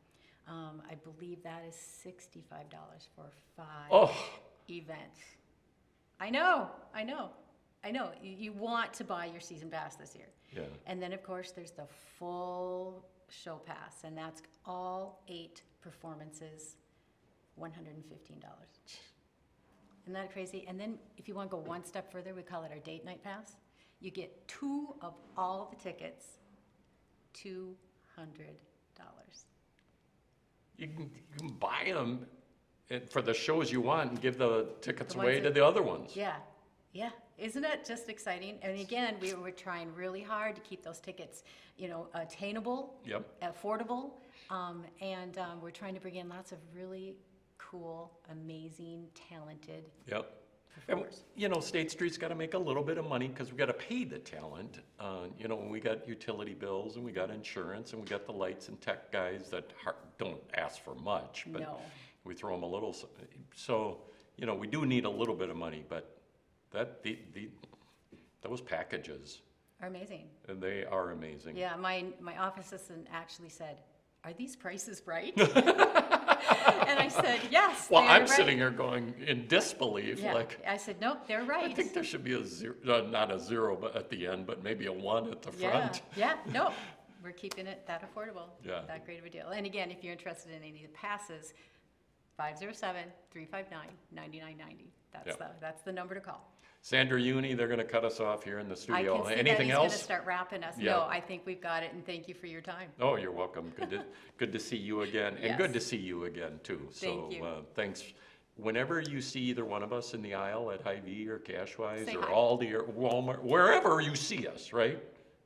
I believe that is $65 for 5 events. I know. You want to buy your season pass this year. Yeah. And then, of course, there's the full show pass, and that's all 8 performances, $115. Isn't that crazy? And then if you want to go one step further, we call it our date night pass. You get 2 of all the tickets, $200. You can buy them for the shows you want and give the tickets The ones away to that- the other ones. Yeah. Isn't that just exciting? And again, we were trying really hard to keep those tickets, attainable, Yep. affordable, and we're trying to bring in lots of really cool, amazing, talented Yep. And, performers. State Street's got to make a little bit of money because we got to pay the talent. We got utility bills and we got insurance and we got the lights and tech guys that don't ask for much, but No. we throw them a little. So, we do need a little bit of money, but those packages, Are amazing. they are amazing. Yeah, my office assistant actually said, "Are these prices right?" And I said, "Yes, Well, they are I'm right." sitting here going in disbelief, Yeah, like, I said, "Nope, they're I right." think there should be a zero, not a zero, but at the end, but maybe a 1 at the Yeah, front. no, we're keeping it that affordable. Yeah. That great of a deal. And again, if you're interested in any of the passes, 507-359-9990. That's the number to call. Sandra Uni, they're gonna cut us off here in the I studio. can see that Anything he's gonna else? start wrapping us. Yeah. No, I think we've got it, and thank you for your time. Oh, you're welcome. Good to see you again, and good Yes. to see you again too. Thank you. So, thanks. Whenever you see either one of us in the aisle at Hy-Vee or Cashwise Say or hi. Aldi or Walmart, wherever you see us, right?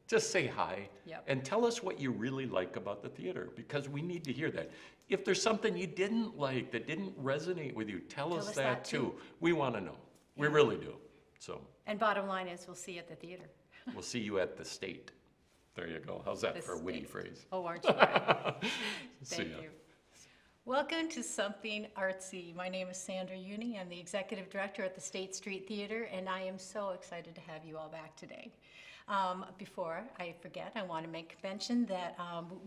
Just say hi. Yep. And tell us what you really like about the theater, because we need to hear that. If there's something you didn't like, that didn't resonate with you, tell us that too. We wanna know. We really do. So, And bottom line is, we'll see you at the theater. we'll see you at the state. There you go. How's that The for a witty state. phrase? Oh, aren't you glad? See Thank ya. you. Welcome to Something Artsy. My name is Sandra Uni. I'm the executive director at the State Street Theater, and I am so excited to have you all back today. Before I forget, I want to make mention that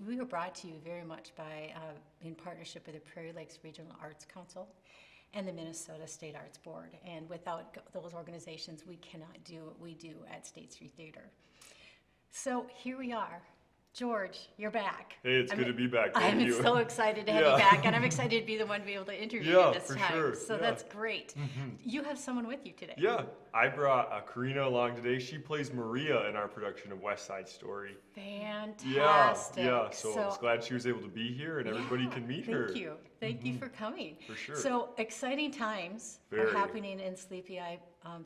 we were brought to you very much by, in partnership with the Prairie Lakes Regional Arts Council and the Minnesota State Arts Board. And without those organizations, we cannot do what we do at State Street Theater. So here we are. George, you're back. Hey, it's good to be back. Thank you. I'm so excited to have you back, and I'm excited to be the one to be able to interview Yeah, you this for time. sure, So yeah. that's great. You have someone with you today. Yeah, I brought Karina along today. She plays Maria in our production of West Side Story. Fantastic. Yeah. So I was glad she was able to be here and everybody Yeah, can meet her. Thank you. Thank you for coming. For sure. So exciting times are Very. happening in Sleepy Eye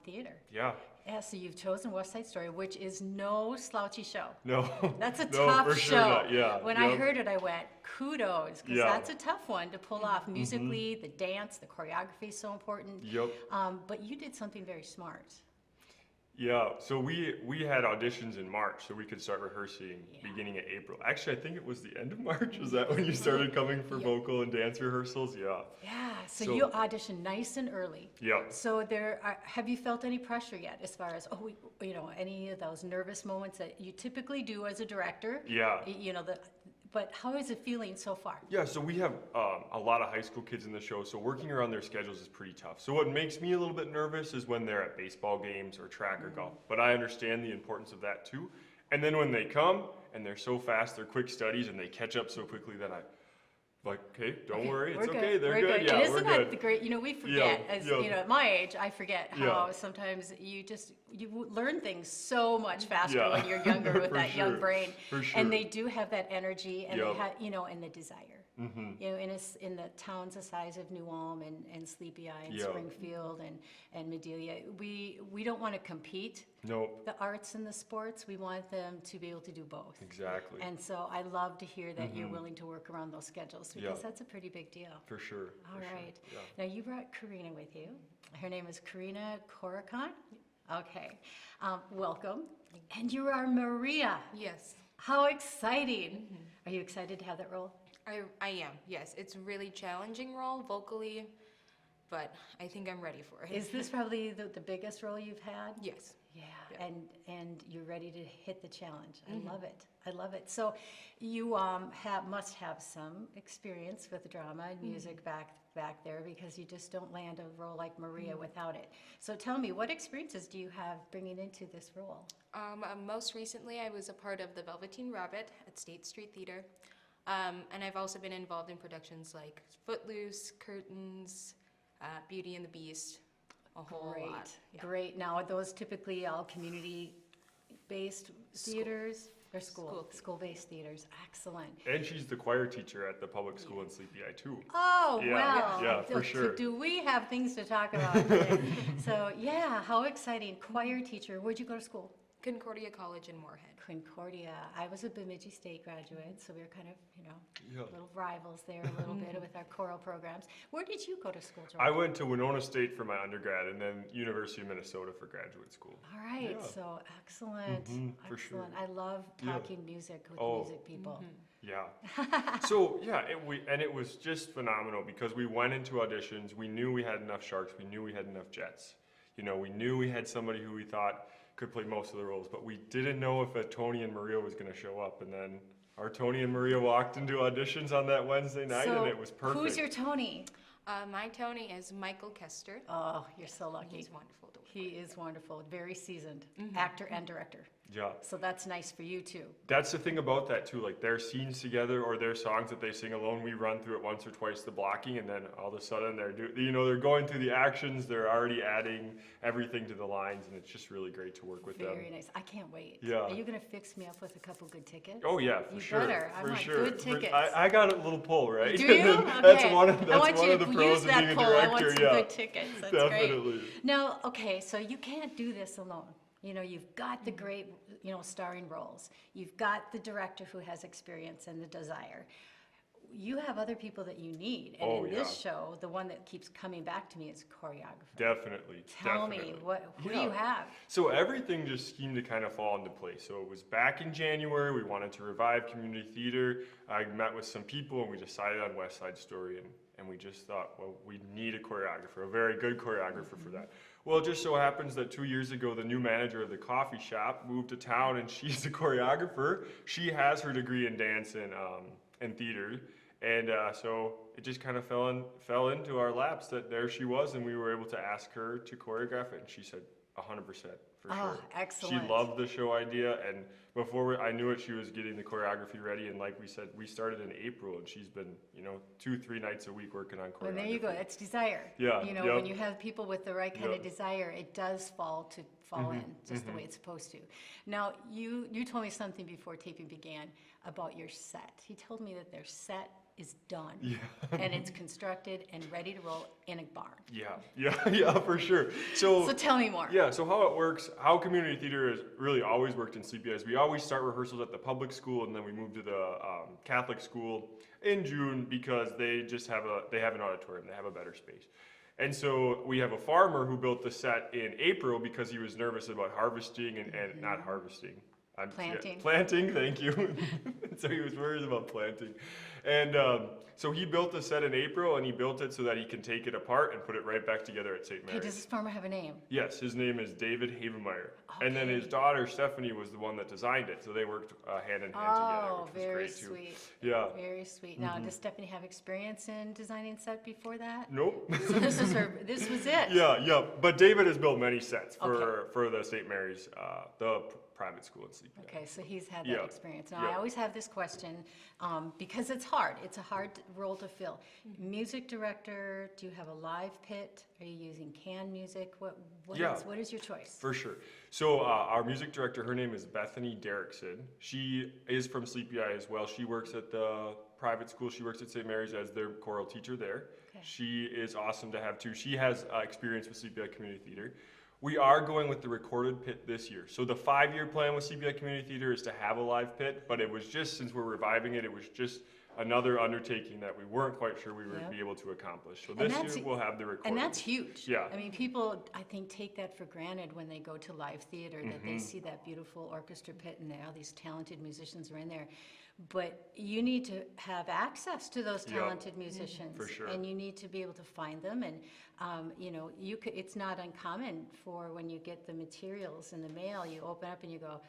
Theater. Yeah. Yeah, so you've chosen West Side Story, which is no slouchy show. No. That's a no, tough for show. sure not. Yeah. When I yep. heard it, I went, kudos, because Yeah. that's a tough one to pull off musically. The dance, the choreography is so important. Yep. But you did something very smart. Yeah. So we had auditions in March, so we could start rehearsing beginning of April. Actually, I think it was the end of March. Was that when you started coming for Yeah. vocal and dance rehearsals? Yeah. Yeah, so So- you auditioned nice and early. Yeah. So have you felt any pressure yet as far as, any of those nervous moments that you typically do as a director? Yeah. But how is it feeling so far? Yeah, so we have a lot of high school kids in the show, so working around their schedules is pretty tough. So what makes me a little bit nervous is when they're at baseball games or track or golf, but I understand the importance of that too. And then when they come and they're so fast, they're quick studies and they catch up so quickly that okay, don't worry, it's We're okay, they're good, And yeah, we're isn't that good. the great, we forget, yeah. at my age, I forget how Yeah. sometimes you learn things so much faster Yeah. when you're younger with For that young sure, brain. for sure. And they do have that energy and Yep. they have, and the desire. In the towns the size of New Ulm and Sleepy Eye and Yep. Springfield and Medelia, we don't want to compete Nope, the arts and the sports. We want them to be able to do both. exactly, And so I love to hear that you're willing to work around those schedules because Yeah. that's a pretty big deal. for sure. All for sure, right. yeah. Now you brought Karina with you. Her name is Karina Korakon. Okay. Welcome. And you are Maria. Yes, How exciting. Are you excited to have that role? I am. Yes, it's a really challenging role vocally, but I think I'm ready for it. Is this probably the biggest role you've had? Yes. Yeah, and you're ready to hit the challenge. I love it. I love it. So you must have some experience with drama and music back there, because you just don't land a role like Maria without it. So tell me, what experiences do you have bringing into this role? Most recently, I was a part of the Velveteen Rabbit at State Street Theater. And I've also been involved in productions like Footloose, Curtains, Beauty and the Beast, a whole lot. Yeah. Great. Now, are those typically all community-based theaters? Or school-based theaters. Excellent. And she's the choir teacher at the public school in Sleepy Eye too. Oh, Yeah, well. yeah, for sure. Do we have things to talk about today? So, yeah, how exciting. Choir teacher. Where'd you go to school? Concordia College in Moorhead. Concordia. I was a Bemidji State graduate, so we were kind of, Yeah. little rivals there a little bit with our choral programs. Where did you go to school, George? I went to Winona State for my undergrad and then University of Minnesota for graduate school. All right, Yeah. so excellent. for sure. Excellent. I love talking music with music people. Yeah. So yeah, it was just phenomenal because we went into auditions. We knew we had enough sharks. We knew we had enough jets. We knew we had somebody who we thought could play most of the roles, but we didn't know if a Tony and Maria was going to show up. And then our Tony and Maria walked into auditions on that Wednesday night, and it was perfect. Who's your Tony? My Tony is Michael Kester. Oh, you're so lucky. He's wonderful to work He is wonderful, very seasoned actor and director. Yeah. So that's nice for you too. That's the thing about that too, like their scenes together or their songs that they sing alone, we run through it once or twice, the blocking, and then all of a sudden they're going through the actions, they're already adding everything to the lines, and it's just really great to work with them. Very nice. I can't wait. Yeah. Are you gonna fix me up with a couple good tickets? Oh yeah, for You sure. better. I For want sure. good tickets. I got a little pull, right? Do you? That's Okay. one of I the want you to pros use of that being a poll. director. I want some Yeah. good tickets. That's Definitely. great. Now, okay, so you can't do this alone. You've got the great, starring roles. You've got the director who has experience and the desire. You have other people that you need. And Oh, in this yeah. show, the one that keeps coming back to me is choreographer. Definitely. Tell me, definitely. who do you have? So everything just seemed to kind of fall into place. So it was back in January, we wanted to revive community theater. I met with some people and we decided on West Side Story, and we just thought, well, we need a choreographer, a very good choreographer for that. Well, it just so happens that 2 years ago, the new manager of the coffee shop moved to town and she's a choreographer. She has her degree in dance and theater. And so it just kind of fell into our laps that there she was, and we were able to ask her to choreograph it, and she said 100% for sure. Excellent. She loved the show idea, and before I knew it, she was getting the choreography ready, and like we said, we started in April, and she's been 2-3 nights a week working on choreography. Well, there you go. It's desire. Yeah, When you have people with the right kind of Yep. desire, it does fall in just the way it's supposed to. Now, you told me something before taping began about your set. He told me that their set is done. Yeah. And it's constructed and ready to roll in a barn. Yeah, for sure. So tell me more. Yeah, so how it works, how community theater has really always worked in Sleepy is we always start rehearsals at the public school, and then we move to the Catholic school in June because they just have an auditorium, they have a better space. And so we have a farmer who built the set in April because he was nervous about harvesting and not harvesting. Planting. Planting, thank you. So he was worried about planting. And so he built the set in April, and he built it so that he can take it apart and put it right back together at St. Okay, Mary's. does this farmer have a name? Yes, his name is David Havenmeyer. And then his daughter Stephanie was the one that designed it, so they worked hand in hand together, which was very great too. sweet. Yeah. Very sweet. Now, does Stephanie have experience in designing set before that? Nope. So this was it. Yeah. But David has built many sets Okay. for the St. Mary's, the private school in Sleepy. Okay, so he's had that Yeah. experience. Now, Yeah. I always have this question because it's hard. It's a hard role to fill. Music director, do you have a live pit? Are you using canned music? What is your choice? For sure. So our music director, her name is Bethany Derrickson. She is from Sleepy Eye as well. She works at the private school. She works at St. Mary's as their choral teacher there. Okay. She is awesome to have too. She has experience with Sleepy Eye Community Theater. We are going with the recorded pit this year. So the 5-year plan with CBI Community Theater is to have a live pit, but it was just, since we're reviving it, it was just another undertaking that we weren't quite sure we would be able to accomplish. So And this year we'll have the recorded. And that's huge. Yeah. I mean, people, I think, take that for granted when they go to live theater, that they see that beautiful orchestra pit and all these talented musicians are in there. But you need to have access to those Yep. talented musicians. For sure. And you need to be able to find them. And, you know, it's not uncommon for when you get the materials in the mail, you open up and you go,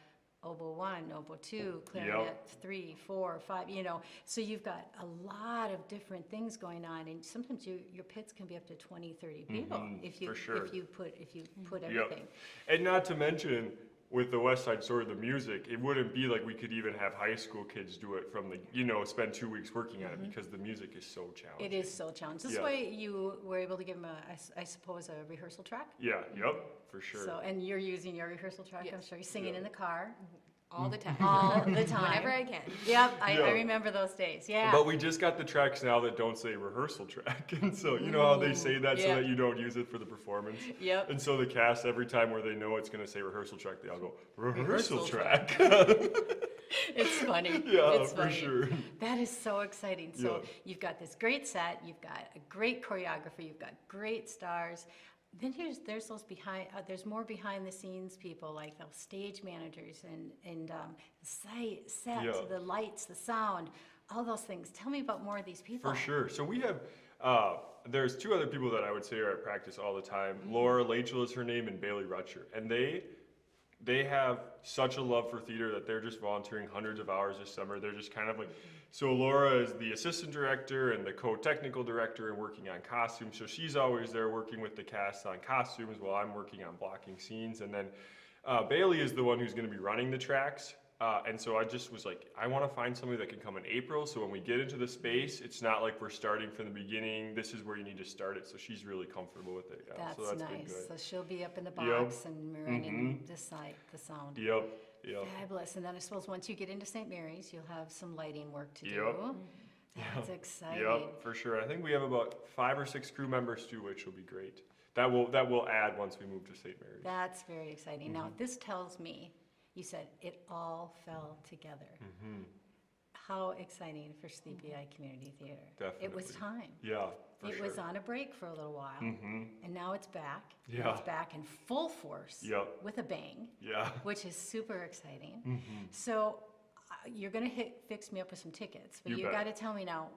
oboe 1, oboe 2, clarinet 3, 4, 5, you know. So you've got a lot of different things going on. And sometimes your pits can be up to 20, 30 people if you for sure. if you put Yep. everything. And not to mention, with the West Side Story, the music, it wouldn't be like we could even have high school kids do it from the, you know, spend 2 weeks working on it because the music is so challenging. It is so challenging. This Yeah. way you were able to give them I suppose, a rehearsal track. Yeah, yep, for sure. So, and you're using your rehearsal track, I'm Yes. sure, you're singing in the car all the time. all the time. Whenever I can. Yep, I Yeah. remember those days, yeah. But we just got the tracks now that don't say rehearsal track. And so, you know how they say that so Yeah. that you don't use it for the performance? Yep. And so the cast, every time where they know it's going to say rehearsal track, they all go, rehearsal Rehearsal track. It's funny. Yeah, It's for funny. sure. That is so exciting. So Yeah. you've got this great set, you've got a great choreographer, you've got great stars. Then there's those there's more behind the scenes people, like those stage managers and the sets, Yeah. the lights, the sound, all those things. Tell me about more of these people. For sure. So we have, there's 2 other people that I would say are at practice all the time. Laura Lachel is her name, and Bailey Rutcher. And they have such a love for theater that they're just volunteering hundreds of hours this summer. They're just kind of like, so Laura is the assistant director and the co-technical director and working on costumes. So she's always there working with the cast on costumes while I'm working on blocking scenes. And then Bailey is the one who's going to be running the tracks. And so I just was like, I want to find somebody that can come in April. So when we get into the space, it's not like we're starting from the beginning. This is where you need to start it. So she's really comfortable with it. Yeah. That's, So that's been nice. good. So she'll be up in the Yep. box and running this side, the sound. Yep. Yep. Fabulous. And then I suppose once you get into St. Mary's, you'll have some lighting work to Yep. do. That's exciting. Yep, for sure. I think we have about 5 or 6 crew members too, which will be great. That will add once we move to St. Mary's. That's very exciting. Now, this tells me, you said it all fell together. How exciting for Sleepy Eye Community Theater. It was Definitely. time. Yeah, for It sure. was on a break for a little while, and now it's back. And Yeah. It's back in full force Yep. with a bang, Yeah. which is super exciting. So you're going to fix me up with some tickets, but You you bet. got to tell me now,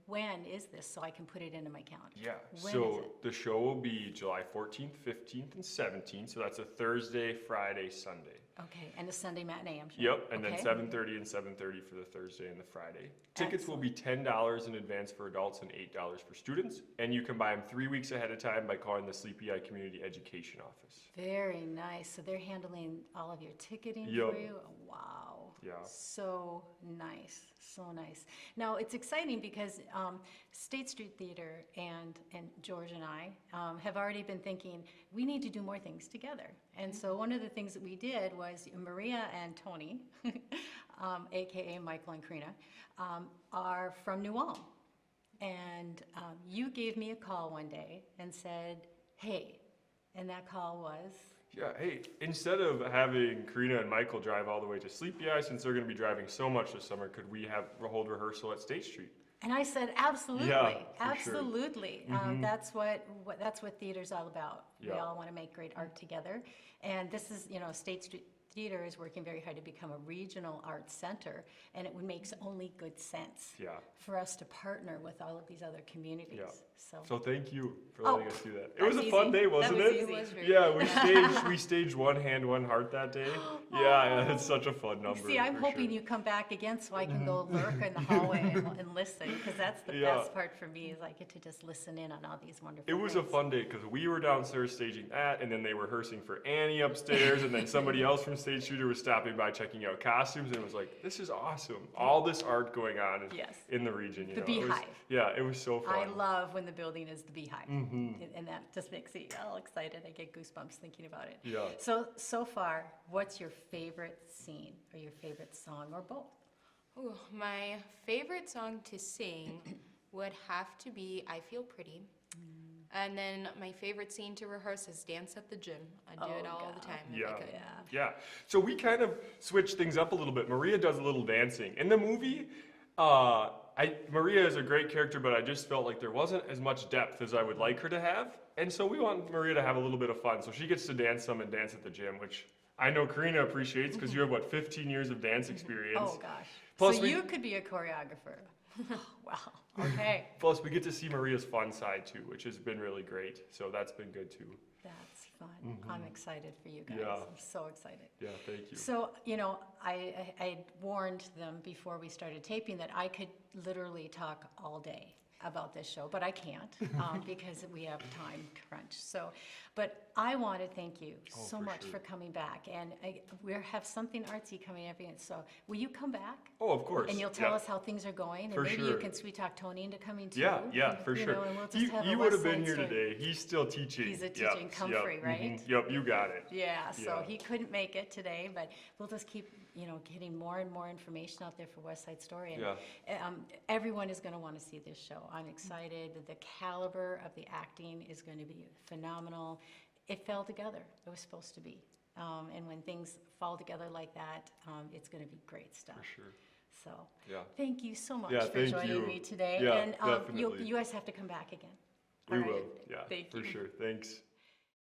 when is this so I can put it into my calendar? Yeah. When So is it? the show will be July 14th, 15th, and 17th. So that's a Thursday, Friday, Sunday. Okay, and the Sunday matinee, I'm sure. Yep, and Okay. then 7:30 and 7:30 for the Thursday and the Friday. Tickets will be $10 in advance for adults and $8 for students, and you can buy them 3 weeks ahead of time by calling the Sleepy Eye Community Education Office. Very nice. So they're handling all of your ticketing Yep. for you? Wow. Yeah. So nice, so nice. Now, it's exciting because State Street Theater and George and I have already been thinking, we need to do more things together. And so one of the things that we did was Maria and Tony, AKA Michael and Karina, are from New Ulm. And you gave me a call one day and said, hey, and that call was? Yeah, hey, instead of having Karina and Michael drive all the way to Sleepy Eye, since they're going to be driving so much this summer, could we hold rehearsal at State Street? And I said, absolutely, Yeah, for sure. absolutely. That's what theater's all about. We Yeah. all want to make great art together. And this is, State Street Theater is working very hard to become a regional arts center, and it makes only good sense Yeah. for us to partner with all of these other communities. Yeah. So, So thank you for Oh, letting us do that. It was a that's fun easy. day, That wasn't was it? easy. It was very Yeah, good. we staged One Hand, One Heart that day. Yeah, it's such a fun number. see, I'm for hoping sure. you come back again so I can go lurk in the hallway and listen, because that's the Yeah. best part for me is I get to just listen in on all these wonderful It was a things. fun day because we were downstairs staging that, and then they were rehearsing for Annie upstairs, and then somebody else from Stage Shooter was stopping by checking out costumes, and it was like, this is awesome. All this art going on Yes. in the region. The It was- Beehive. Yeah, it was so fun. I love when the building is the Beehive, and that just makes me all excited. I get goosebumps thinking about it. Yeah. So far, what's your favorite scene or your favorite song or both? Ooh, my favorite song to sing would have to be I Feel Pretty. And then my favorite scene to rehearse is Dance at the Gym. I do it Oh, all God. the time if I Yeah. could. Yeah. So we kind of switched things up a little bit. Maria does a little dancing. In the movie, Maria is a great character, but I just felt like there wasn't as much depth as I would like her to have. And so we want Maria to have a little bit of fun. So she gets to dance some and dance at the gym, which I know Karina appreciates because you have, 15 years of dance experience. Oh, gosh. Plus So we- you could be a choreographer. Wow, okay, Plus, we get to see Maria's fun side too, which has been really great. So that's been good too. that's fun. I'm excited for you guys. Yeah. I'm so excited. Yeah, thank you. So, you know, I warned them before we started taping that I could literally talk all day about this show, but I can't because we have time crunch. So, but I want to thank you so for much sure. for coming back. And we have Something Artsy coming up again. So will you come back? Oh, of course. And you'll tell yeah. us how things are going, and For maybe you sure. can sweet talk Tony into coming too. Yeah, for you sure. know, and we'll just have He a would West have been Side here story. today. He's still teaching. He's a Yep, teaching Comfrey, yep, right? Yep, you got it. Yeah, so Yeah. he couldn't make it today, but we'll just keep, you know, getting more and more information out there for West Side Story. And Yeah. everyone is going to want to see this show. I'm excited. The caliber of the acting is going to be phenomenal. It fell together. It was supposed to be. And when things fall together like that, it's going to be great stuff. For sure. So, Yeah. thank you so much Yeah, for thank joining you. me today. Yeah, and definitely. you guys have to come back again. We All right? will. Yeah, Thank for you. sure. Thanks.